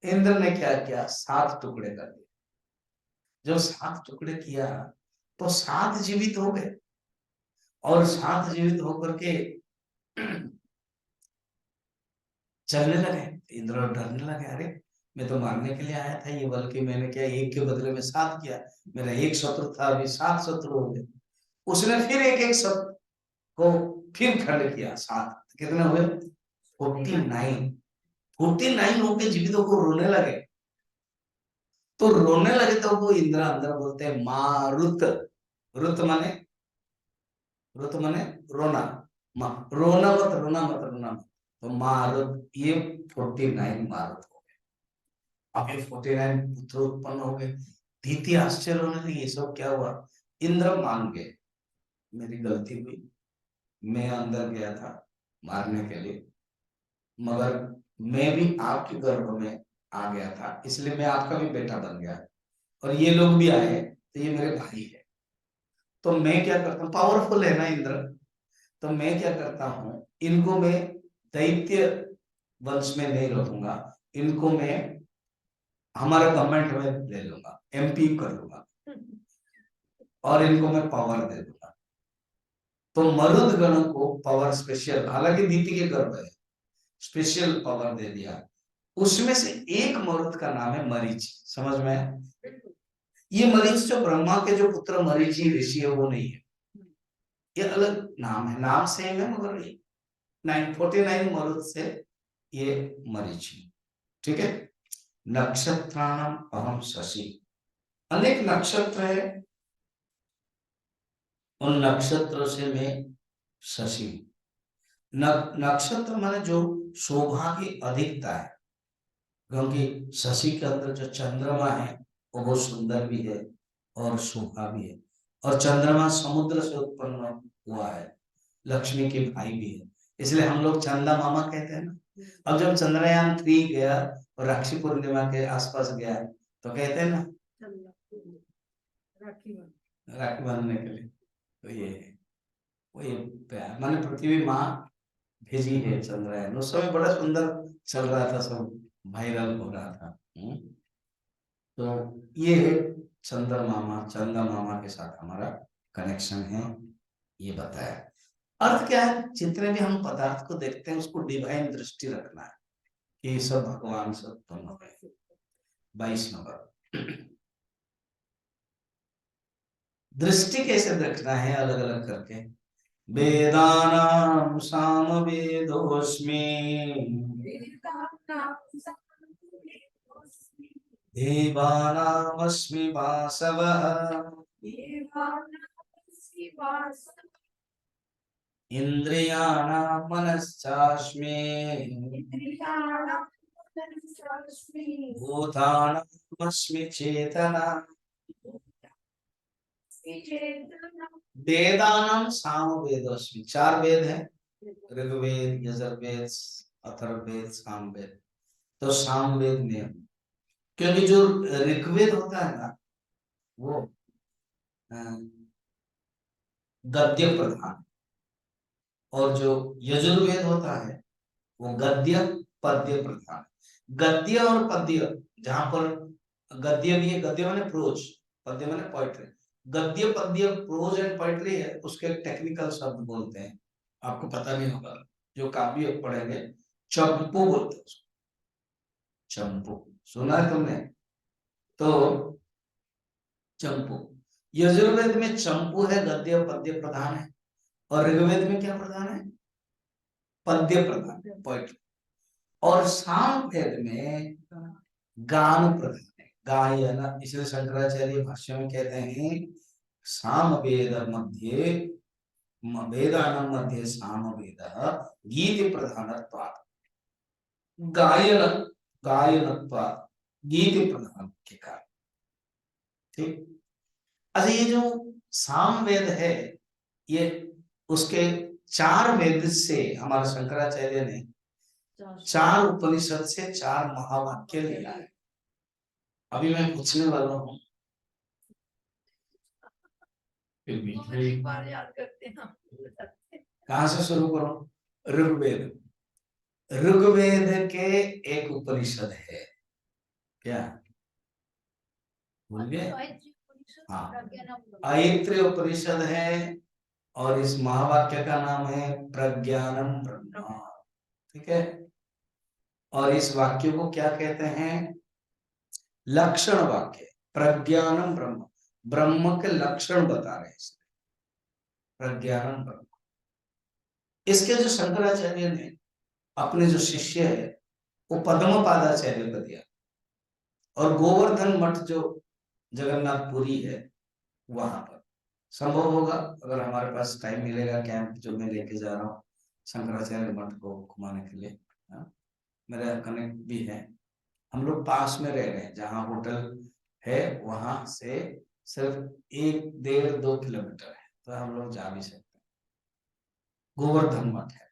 इंद्र ने क्या किया, 7 टुकड़े कर दिए। जब 7 टुकड़े किया तो 7 जीवित हो गए, और 7 जीवित होकर के चलने लगे। इंद्र डरने लगे, अरे मैं तो मारने के लिए आया था, ये बल्कि मैंने क्या एक के बदले में 7 किया, मेरा एक शत्रु था, अभी 7 शत्रु हो गए। उसने फिर एक एक शत्रु को फिर खंड किया, 7 कितने हुए, 49। 49 होके जीवित होकर रोने लगे। तो रोने लगे तो वो इंद्र अंदर बोलते हैं मारुत। रुत माने, रुत माने रोना, रोना मत, रोना मत, रोना मत। तो मारुत, ये 49 मारुत हो गए। अब ये 49 पुत्र उत्पन्न हो गए। दीति आश्चर्य होने लगी, ये सब क्या हुआ। इंद्र मान गए, मेरी गलती हुई, मैं अंदर गया था मारने के लिए, मगर मैं भी आपके गर्भ में आ गया था, इसलिए मैं आपका भी बेटा बन गया, और ये लोग भी आए तो ये मेरे भाई है। तो मैं क्या करता हूँ, पावरफुल है ना इंद्र, तो मैं क्या करता हूँ, इनको मैं दैत्य वंश में नहीं रखूंगा, इनको मैं हमारा गवर्नमेंट में ले लूंगा, MP कर लूंगा, और इनको मैं पावर दे दूंगा। तो मरुद गण को पावर स्पेशल, हालांकि दीति के गर्भ है, स्पेशल पावर दे दिया। उसमें से एक मरुद का नाम है मरीच, समझ में आया? ये मरीच जो ब्रह्मा के जो पुत्र मरीचि ऋषि है वो नहीं है, ये अलग नाम है, नाम सेम है मगर ये 49 मरुद से ये मरीचि। ठीक है। नक्षत्राणाम अहम शशि, अनेक नक्षत्र है, उन नक्षत्रों से मैं शशि। नक्षत्र माने जो शोभा की अधिकता है, क्योंकि शशि के अंदर जो चंद्रमा है वो बहुत सुंदर भी है और शोभा भी है, और चंद्रमा समुद्र से उत्पन्न हुआ है, लक्ष्मी के भाई भी है, इसलिए हम लोग चंदा मामा कहते हैं ना। अब जब चंद्रयान 3 गया और राखी पूर्णिमा के आसपास गया तो कहते हैं ना राखी बांधने के लिए, तो ये है वो, ये प्यार माने पृथ्वी माँ भेजी है चंद्रयान, उस समय बड़ा सुंदर चल रहा था, सब वायरल हो रहा था। तो ये है चंद्र मामा, चंदा मामा के साथ हमारा कनेक्शन है, ये बताया। अर्थ क्या है, जितने भी हम पदार्थ को देखते हैं उसको डिवाइन दृष्टि रखना है कि ये सब भगवान से उत्पन्न हुए। 22 नंबर, दृष्टि कैसे रखना है अलग अलग करके। वेदानां साम वेदोस्मि, देवानामस्मि वासवः, इंद्रियाणां मनश्चास्मि, भूतानामस्मि चेतना। वेदानां साम वेदोस्मि, 4 वेद है, ऋग्वेद, यजुर्वेद, अथर्ववेद, सामवेद। तो सामवेद में, क्योंकि जो ऋग्वेद होता है ना वो गद्य प्रधान, और जो यजुर्वेद होता है वो गद्य पद्य प्रधान। गद्य और पद्य, जहां पर गद्य भी है, गद्य माने प्रोज, पद्य माने पोइट्री। गद्य पद्य प्रोज एंड पोइट्री है, उसके टेक्निकल शब्द बोलते हैं, आपको पता नहीं होगा, जो काव्य पढ़ेंगे चंपू बोलते हैं उसको, चंपू सुना है तुमने? तो चंपू, यजुर्वेद में चंपू है, गद्य पद्य प्रधान है, और ऋग्वेद में क्या प्रधान है, पद्य प्रधान, पोइट्री। और सामवेद में गान प्रधान है, गायन, इसलिए शंकराचार्य भाष्य में कहते हैं सामवेद मध्ये, वेदानां मध्ये सामवेदः गीति प्रधानत्वात्, गायन, गायनत्वात्, गीति प्रधान के कारण। ठीक। अच्छा, ये जो साम वेद है, ये उसके 4 वेद से हमारे शंकराचार्य ने 4 उपनिषद से 4 महावाक्य लिया है। अभी मैं पूछने वाला हूँ, फिर भी एक बार याद करते हैं। कहाँ से शुरू करो? ऋग्वेद। ऋग्वेद के एक उपनिषद है, क्या भूल गए? हाँ, ऐत्रेय उपनिषद है, और इस महावाक्य का नाम है प्रज्ञानम ब्रह्म। ठीक है। और इस वाक्य को क्या कहते हैं? लक्षण वाक्य। प्रज्ञानम ब्रह्म, ब्रह्म के लक्षण बता रहे हैं इसमें, प्रज्ञानम ब्रह्म। इसके जो शंकराचार्य ने अपने जो शिष्य है वो पद्मपादाचार्य को दिया, और गोवर्धन मठ जो जगन्नाथपुरी है वहां पर संभव होगा, अगर हमारे पास टाइम मिलेगा, कैंप जो मैं लेके जा रहा हूँ शंकराचार्य मठ को घुमाने के लिए। हाँ? मेरा कनेक्ट भी है, हम लोग पास में रह रहे हैं, जहाँ होटल है वहां से सिर्फ 1-1.5-2 किलोमीटर है, तो हम लोग जा भी सकते हैं। गोवर्धन मठ है,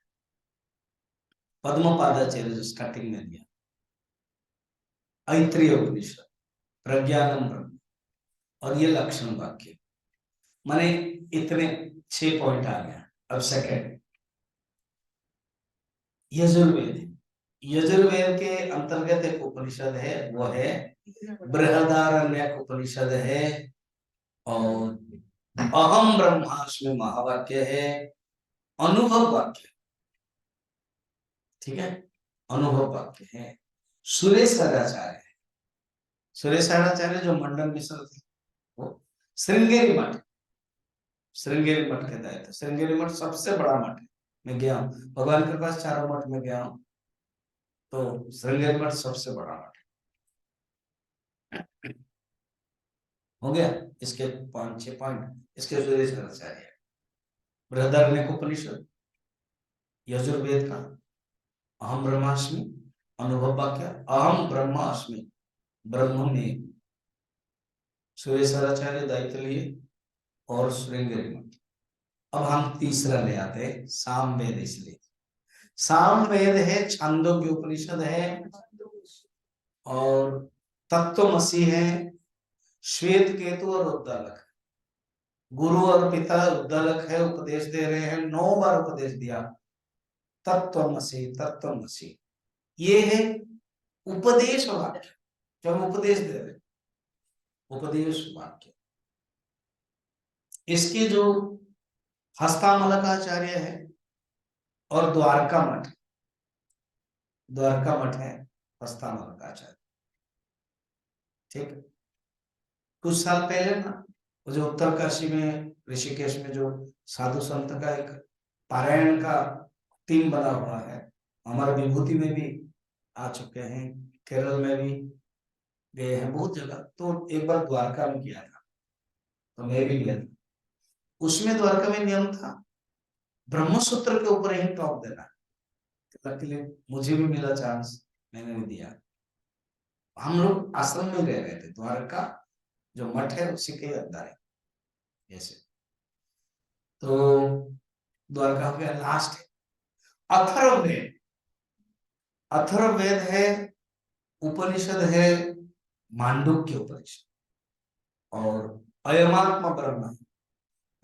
पद्मपादाचार्य जो स्टार्टिंग में दिया, ऐत्रेय उपनिषद, प्रज्ञानम ब्रह्म, और ये लक्षण वाक्य। माने इतने 6 पॉइंट आ गया। अब सेकंड यजुर्वेद। यजुर्वेद के अंतर्गत एक उपनिषद है, वो है बृहदारण्यक उपनिषद है, और अहम ब्रह्मास्मि महावाक्य है, अनुभव वाक्य। ठीक है, अनुभव वाक्य है। सुरेश्वराचार्य है, सुरेश्वराचार्य जो मंडन मिश्र थे, वो श्रृंगेरी मठ, श्रृंगेरी मठ कहता है, तो श्रृंगेरी मठ सबसे बड़ा मठ है। मैं गया हूँ, भगवान के पास चारों मठ में गया हूँ, तो श्रृंगेरी मठ सबसे बड़ा मठ है। हो गया इसके 5-6 पॉइंट। इसके सुरेश्वराचार्य, बृहदारण्यक उपनिषद, यजुर्वेद का अहम ब्रह्मास्मि, अनुभव वाक्य अहम ब्रह्मास्मि, ब्रह्म में सुरेश्वराचार्य दायित्व लिए, और श्रृंगेरी मठ। अब हम तीसरा ले आते हैं सामवेद। इसलिए सामवेद है, छांदोग्य उपनिषद है, और तत्वमसि है, श्वेत केतु और उद्दालक। गुरु और पिता उद्दालक है, उपदेश दे रहे हैं, 9 बार उपदेश दिया, तत्वमसि तत्वमसि। ये है उपदेश वाक्य, जो हम उपदेश दे रहे हैं, उपदेश वाक्य। इसके जो हस्तामलकाचार्य है, और द्वारका मठ, द्वारका मठ है हस्तामलकाचार्य। ठीक। कुछ साल पहले ना, वो जो उत्तरकाशी में ऋषिकेश में जो साधु संत का एक पारायण का टीम बना हुआ है, हमारे विभूति में भी आ चुके हैं, केरल में भी गए हैं, बहुत जगह। तो एक बार द्वारका में किया था, तो मैं भी गया था। उसमें द्वारका में नियम था ब्रह्मसूत्र के ऊपर ही टॉप देना। लकीली मुझे भी मिला चांस, मैंने भी दिया। हम लोग आश्रम में रह रहे थे, द्वारका जो मठ है उसी के अंदर है ऐसे। तो द्वारका हो गया। लास्ट है अथर्ववेद। अथर्ववेद है, उपनिषद है, मांडुक्य उपनिषद, और अयमात्मा ब्रह्म,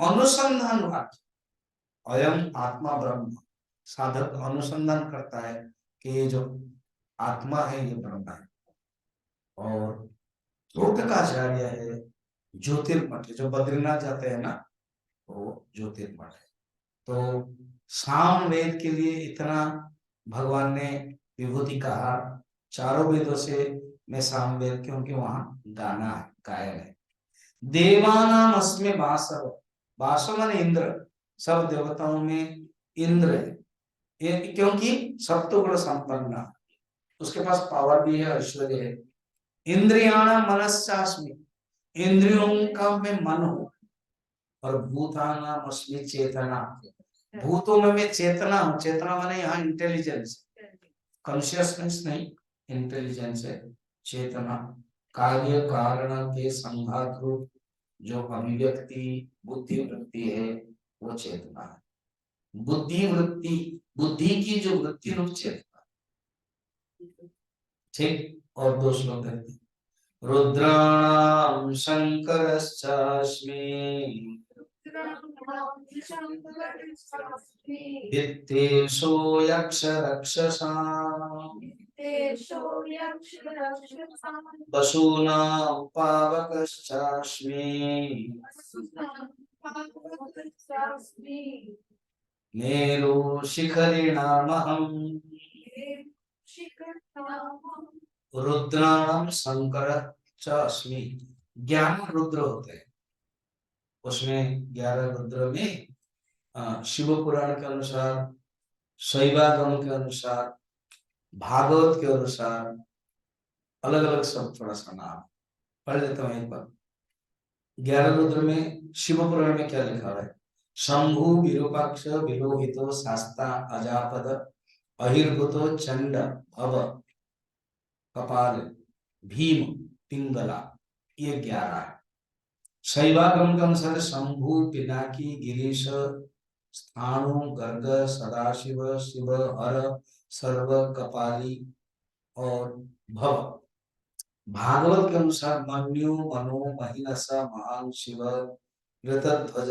अनुसंधान वाक्य। अयम आत्मा ब्रह्म, साधक अनुसंधान करता है कि ये जो आत्मा है ये ब्रह्म है। और त्रोटकाचार्य है, ज्योतिर्मठ, जो बद्रीनाथ जाते हैं ना, वो ज्योतिर्मठ है। तो साम वेद के लिए इतना भगवान ने विभूति कहा। चारों वेदों से मैं साम वेद, क्योंकि वहां गाना है, गायन है। देवानाम अस्मे वासव, वासव माने इंद्र, सब देवताओं में इंद्र है, ये क्योंकि सप्तगुण संपन्न, उसके पास पावर भी है, ऐश्वर्य है। इंद्रियाणाम मनस्सास्मि, इंद्रियों का मैं मन हूं, और भूतानाम अस्मि चेतना, भूतों में मैं चेतना हूं। चेतना माने यहाँ इंटेलिजेंस, कॉन्शियसनेस नहीं, इंटेलिजेंस है, चेतना। कार्य कारण के संघात रूप जो अभिव्यक्ति बुद्धि वृत्ति है वो चेतना है। बुद्धि वृत्ति, बुद्धि की जो वृत्ति रूप चेतना। ठीक, और दो श्लोक है। रुद्राणां शंकरश्चास्मि वित्तेषु यक्ष रक्षसाम् वसूनां पावकश्चास्मि मेरु शिखरिणामहम् रुद्राणां शंकरश्चास्मि। 11 रुद्र होते हैं, उसमें 11 रुद्र में शिव पुराण के अनुसार, शैवागम के अनुसार, भागवत के अनुसार अलग अलग सब थोड़ा सा नाम पढ़ लेता हूँ एक बार। 11 रुद्र में शिव पुराण में क्या लिखा है? शंभु विरूपाक्ष विलोहितो शास्ता अजापद अहिर्भुतो चंड भव कपाल भीम पिंगला, ये 11 है। शैवागम के अनुसार शंभु पिनाकी गिरीश स्थाणु गर्ग सदाशिव शिव हर सर्व कपाली और भव। भागवत के अनुसार मन्यु मनो महिनस महान शिव कृतध्वज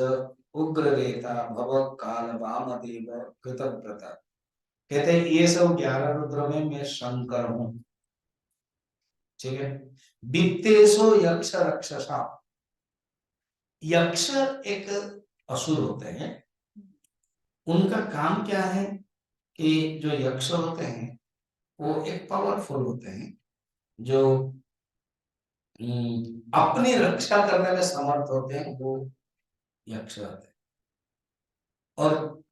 उग्ररेता भव काल वामदेव कृतव्रत। कहते हैं ये सब 11 रुद्र में मैं शंकर हूं। ठीक है। वित्तेषु यक्ष रक्षसा, यक्ष एक असुर होते हैं, उनका काम क्या है कि जो यक्ष होते हैं वो एक पावरफुल होते हैं जो अपनी रक्षा करने में समर्थ होते हैं, वो यक्ष होते हैं। और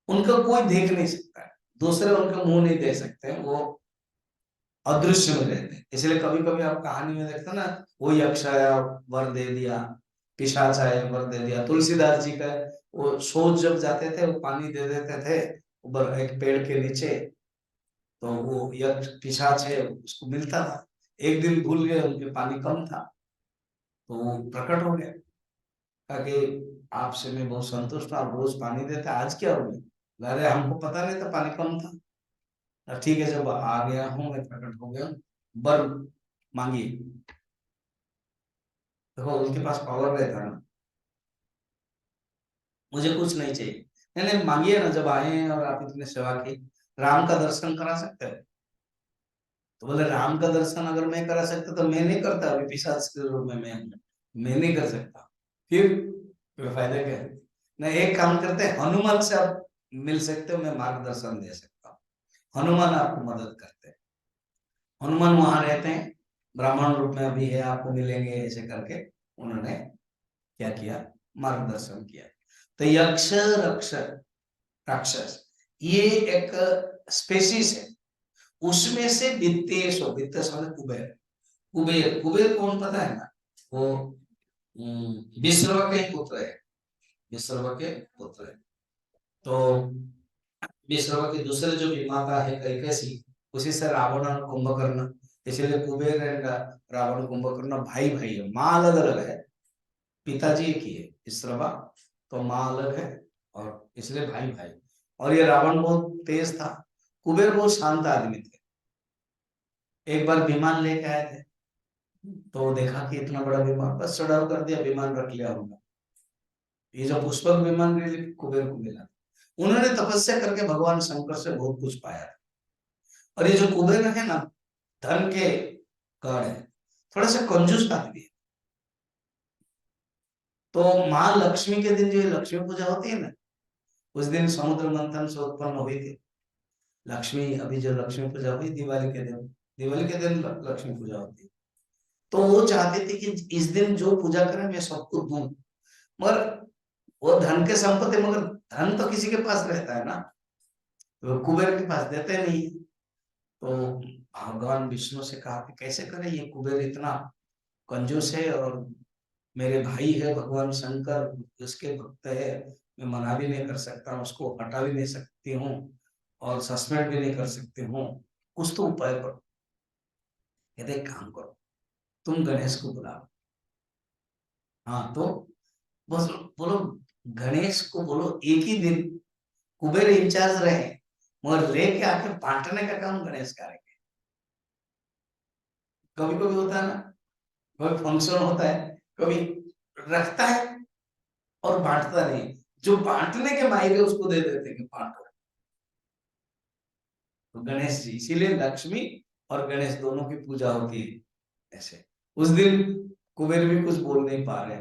उनका कोई देख नहीं सकता है, दूसरे उनका मुंह नहीं देख सकते हैं, वो अदृश्य में रहते हैं। इसलिए कभी कभी आप कहानी में देखते ना, वो यक्ष आया वर दे दिया, पिशाच आया वर दे दिया। तुलसीदास जी का वो सोच जब जाते थे वो पानी दे देते थे ऊपर एक पेड़ के नीचे, तो वो यक्ष पिशाच है उसको मिलता था। एक दिन भूल गए, उनके पानी कम था तो वो प्रकट हो गया, कहा कि आपसे मैं बहुत संतुष्ट हूँ, आप रोज पानी देते, आज क्या हो गया? अरे हमको पता नहीं था पानी कम था। ठीक है, जब आ गया हूँ मैं, प्रकट हो गया, वर मांगिए। देखो उनके पास पावर रहता है ना, मुझे कुछ नहीं चाहिए, नहीं नहीं मांगिए ना, जब आए हैं और आप इतने सेवा की, राम का दर्शन करा सकते हो? तो बोले राम का दर्शन अगर मैं करा सकता तो मैं नहीं करता, अभी पिशाच के रूप में मैं नहीं कर सकता, फिर फायदा क्या है? ना एक काम करते हैं, हनुमान से आप मिल सकते हो, मैं मार्गदर्शन दे सकता हूँ, हनुमान आपको मदद करते हैं। हनुमान वहां रहते हैं, ब्राह्मण रूप में अभी है, आपको मिलेंगे, ऐसे करके उन्होंने क्या किया? मार्गदर्शन किया। तो यक्ष रक्ष राक्षस ये एक स्पेसीज है, उसमें से वित्तेश, वित्तेश मतलब कुबेर। कुबेर, कुबेर कौन पता है ना? वो विश्रवा के पुत्र है, विश्रवा के पुत्र है। तो विश्रवा के दूसरे जो विमाता है कैकेसी, उसी से रावण और कुंभकर्ण, इसलिए कुबेर एंड रावण कुंभकर्ण भाई भाई है, माँ अलग अलग है, पिताजी एक ही है विश्रवा, तो माँ अलग है, और इसलिए भाई भाई। और ये रावण बहुत तेज था, कुबेर बहुत शांत आदमी थे। एक बार विमान लेके आए थे, तो देखा कि इतना बड़ा विमान, बस चढ़ाव कर दिया, विमान रख लिया उनका। ये जो पुष्पक विमान कुबेर को मिला, उन्होंने तपस्या करके भगवान शंकर से बहुत कुछ पाया। और ये जो कुबेर है ना, धन के गढ़ है, थोड़ा सा कंजूस आदमी है। तो माँ लक्ष्मी के दिन जो लक्ष्मी पूजा होती है ना, उस दिन समुद्र मंथन से उत्पन्न हुई थी लक्ष्मी। अभी जो लक्ष्मी पूजा हुई दिवाली के दिन, दिवाली के दिन लक्ष्मी पूजा होती है, तो वो चाहते थे कि इस दिन जो पूजा करे मैं सबको दूं, मगर वो धन के संपत्ति, मगर धन तो किसी के पास रहता है ना, तो कुबेर के पास देते नहीं। तो भगवान विष्णु से कहा कि कैसे करे, ये कुबेर इतना कंजूस है, और मेरे भाई है भगवान शंकर, उसके भक्त है, मैं मना भी नहीं कर सकता, उसको हटा भी नहीं सकती हूँ और सस्पेंड भी नहीं कर सकती हूँ, कुछ तो उपाय करो। कहते एक काम करो, तुम गणेश को बुलाओ। हाँ तो बस बोलो, गणेश को बोलो एक ही दिन कुबेर इंचार्ज रहे, मगर लेके आके बांटने का काम गणेश करेंगे। कभी कभी होता है ना, कभी फंक्शन होता है, कभी रखता है और बांटता नहीं, जो बांटने के माहिर है उसको दे देते हैं कि बांटो। तो गणेश जी, इसीलिए लक्ष्मी और गणेश दोनों की पूजा होती है ऐसे। उस दिन कुबेर भी कुछ बोल नहीं पा रहे,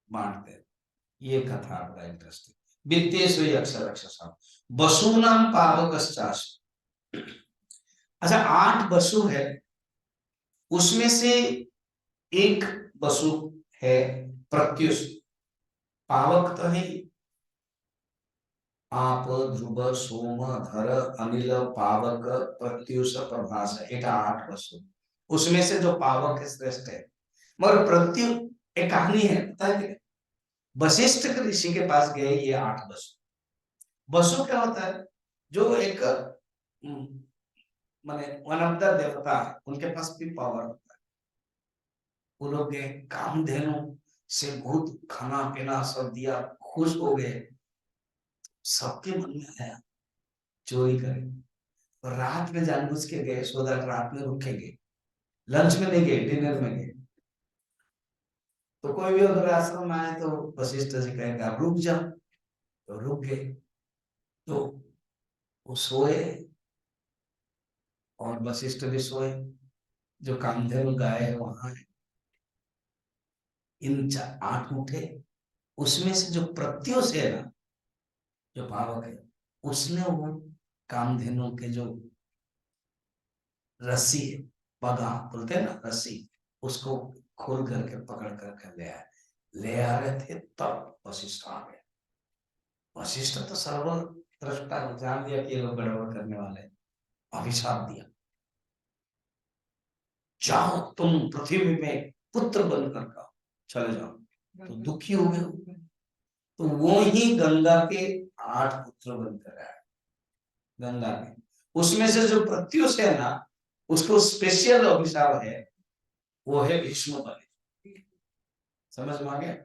बांटते हैं। ये कथा बड़ा इंटरेस्टिंग। वित्तेषु अक्षरक्षसा वसुनाम पावकश्चास्मि। अच्छा, 8 वसु है, उसमें से एक वसु है प्रत्युष। पावक तो है आप, ध्रुव, सोम, धर, अनिल, पावक, प्रत्युष, प्रभास, এটা 8 वसु। उसमें से जो पावक श्रेष्ठ है, मगर प्रत्यु एक कहानी है, पता है? वशिष्ठ के ऋषि के पास गए ये 8 वसु। वसु क्या होता है? जो एक माने वन ऑफ द देवता है, उनके पास भी पावर होता है। वो लोग गए, कामधेनु से बहुत खाना पीना सब दिया, खुश हो गए। सबके मन में आया चोरी करें, और रात में जानबूझ के गए, सो दैट रात में रुकेंगे, लंच में नहीं गए, डिनर में गए। तो कोई भी अगर आश्रम में आए तो वशिष्ठ जी कहेंगे आप रुक जाओ, तो रुक गए। तो वो सोए और वशिष्ठ भी सोए। जो कामधेनु गाय है वहां है, इन 8 उठे। उसमें से जो प्रत्युष है ना, जो पावक है, उसने वो कामधेनु के जो रस्सी है, पगा बोलते हैं ना, रस्सी, उसको खोल करके पकड़ करके ले आए। ले आ रहे थे तब वशिष्ठ आ गए। वशिष्ठ तो सर्व दृष्टा, जान दिया कि ये लोग गड़बड़ करने वाले हैं। अभिशाप दिया, जाओ तुम पृथ्वी में पुत्र बनकर का चले जाओ। तो दुखी हो गए। तो वो ही गंगा के 8 पुत्र बनकर आए। गंगा के उसमें से जो प्रत्युष है ना, उसको स्पेशल अभिशाप है, वो है भीष्म बलि। समझ में आ गया?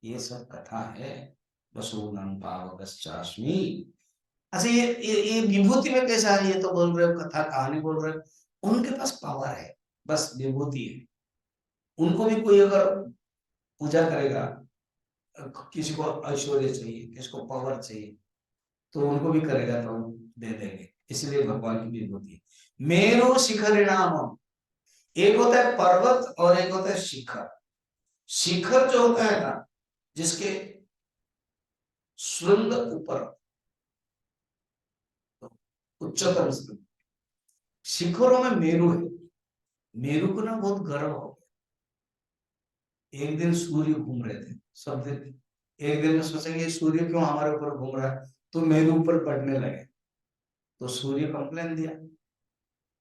ये सब कथा है। वसूनाम पावकश्चास्मि। अच्छा, ये विभूति में कैसा है? ये तो बोल रहे हो कथा कहानी बोल रहे हो, उनके पास पावर है, बस विभूति है। उनको भी कोई अगर पूजा करेगा, किसी को ऐश्वर्य चाहिए, किसी को पावर चाहिए, तो उनको भी करेगा तो दे देंगे। इसलिए भगवान की विभूति। मेरु शिखर नाम, एक होता है पर्वत और एक होता है शिखर। शिखर जो होता है ना, जिसके श्रृंग ऊपर, उच्चतम श्रृंग, शिखरों में मेरु है। मेरु को ना बहुत गर्व हो गया। एक दिन सूर्य घूम रहे थे, सब दिन एक दिन में सोचेंगे सूर्य क्यों हमारे ऊपर घूम रहा है, तो मेरु ऊपर पड़ने लगे। तो सूर्य कंप्लेन दिया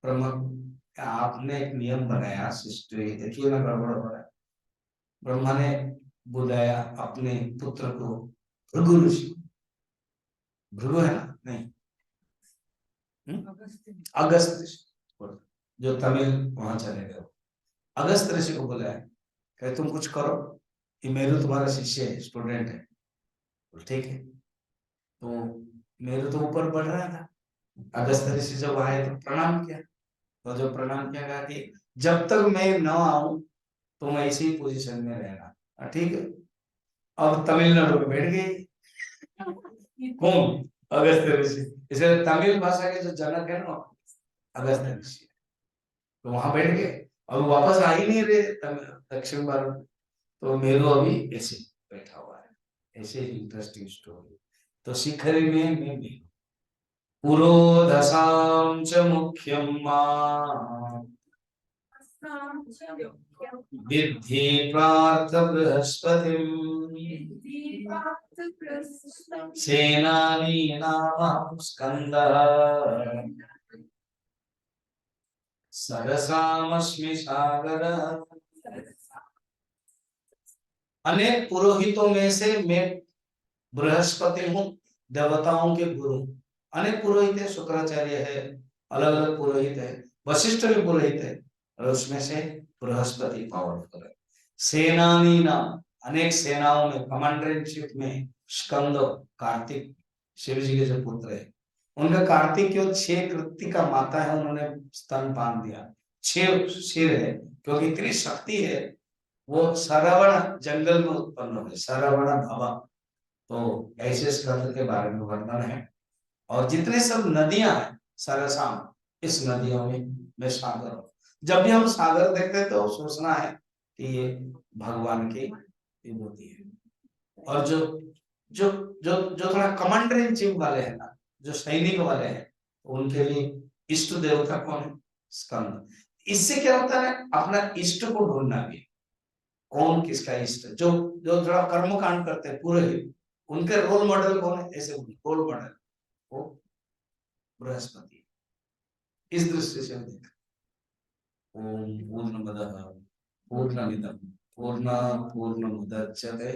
ब्रह्मा को, आपने एक नियम बनाया, सिस्टम देखिए ना गड़बड़ हो रहा है। ब्रह्मा ने बुलाया अपने पुत्र को, भृगु ऋषि। भृगु है ना, नहीं, अगस्त ऋषि, जो तमिल वहां चले गए, अगस्त ऋषि को बुलाया, कहे तुम कुछ करो, ये मेरू तुम्हारा शिष्य है, स्टूडेंट है। ठीक है। तो मेरू तो ऊपर बढ़ रहा था, अगस्त ऋषि जब आए तो प्रणाम किया। तो जो प्रणाम किया, कहा कि जब तक मैं न आऊं तुम ऐसी ही पोजीशन में रहना, ठीक है। अब तमिलनाडु में बैठ गई। कौन? अगस्त ऋषि। इसे तमिल भाषा के जो जनक है ना, अगस्त ऋषि। तो वहां बैठ गए, अब वापस आ ही नहीं रहे दक्षिण भारत में। तो मेरू अभी ऐसे बैठा हुआ है। ऐसे इंटरेस्टिंग स्टोरी। तो शिखर में मैं मेरू, पुरोधसां च मुख्यं मां विद्धि पार्थ बृहस्पतिम् सेनानीनां स्कन्दः सरसामस्मि सागरः। अनेक पुरोहितों में से मैं बृहस्पति हूँ, देवताओं के गुरु। अनेक पुरोहित है, शुक्राचार्य है, अलग अलग पुरोहित है, वशिष्ठ भी पुरोहित है और उसमें से बृहस्पति पावरफुल है। सेनानी नाम, अनेक सेनाओं में कमांडर इन चीफ में स्कंद, कार्तिक शिव जी के जो पुत्र है, उनका कार्तिक जो 6 कृत्तिका माता है उन्होंने स्तनपान दिया, 6 सिर है, क्योंकि इतनी शक्ति है। वो सरवण जंगल में उत्पन्न हुए, सरवण भवा। तो ऐसे स्कंद के बारे में वर्णन है। और जितने सब नदियां हैं सरसाम, इस नदियों में सागर हूं। जब भी हम सागर देखते हैं तो सोचना है कि ये भगवान की विभूति है। और जो जो जो जो थोड़ा कमांडर इन चीफ वाले हैं ना, जो सैनिक वाले हैं, उनके लिए इष्ट देवता कौन है? स्कंद। इससे क्या होता है, अपना इष्ट को ढूंढना भी, कौन किसका इष्ट, जो जो थोड़ा कर्म कांड करते हैं पूरे ही, उनके रोल मॉडल कौन है? ऐसे रोल मॉडल वो बृहस्पति। इस दृष्टि से देख। ओम पूर्णमदः पूर्णमिदं पूर्णात् पूर्णमुदच्यते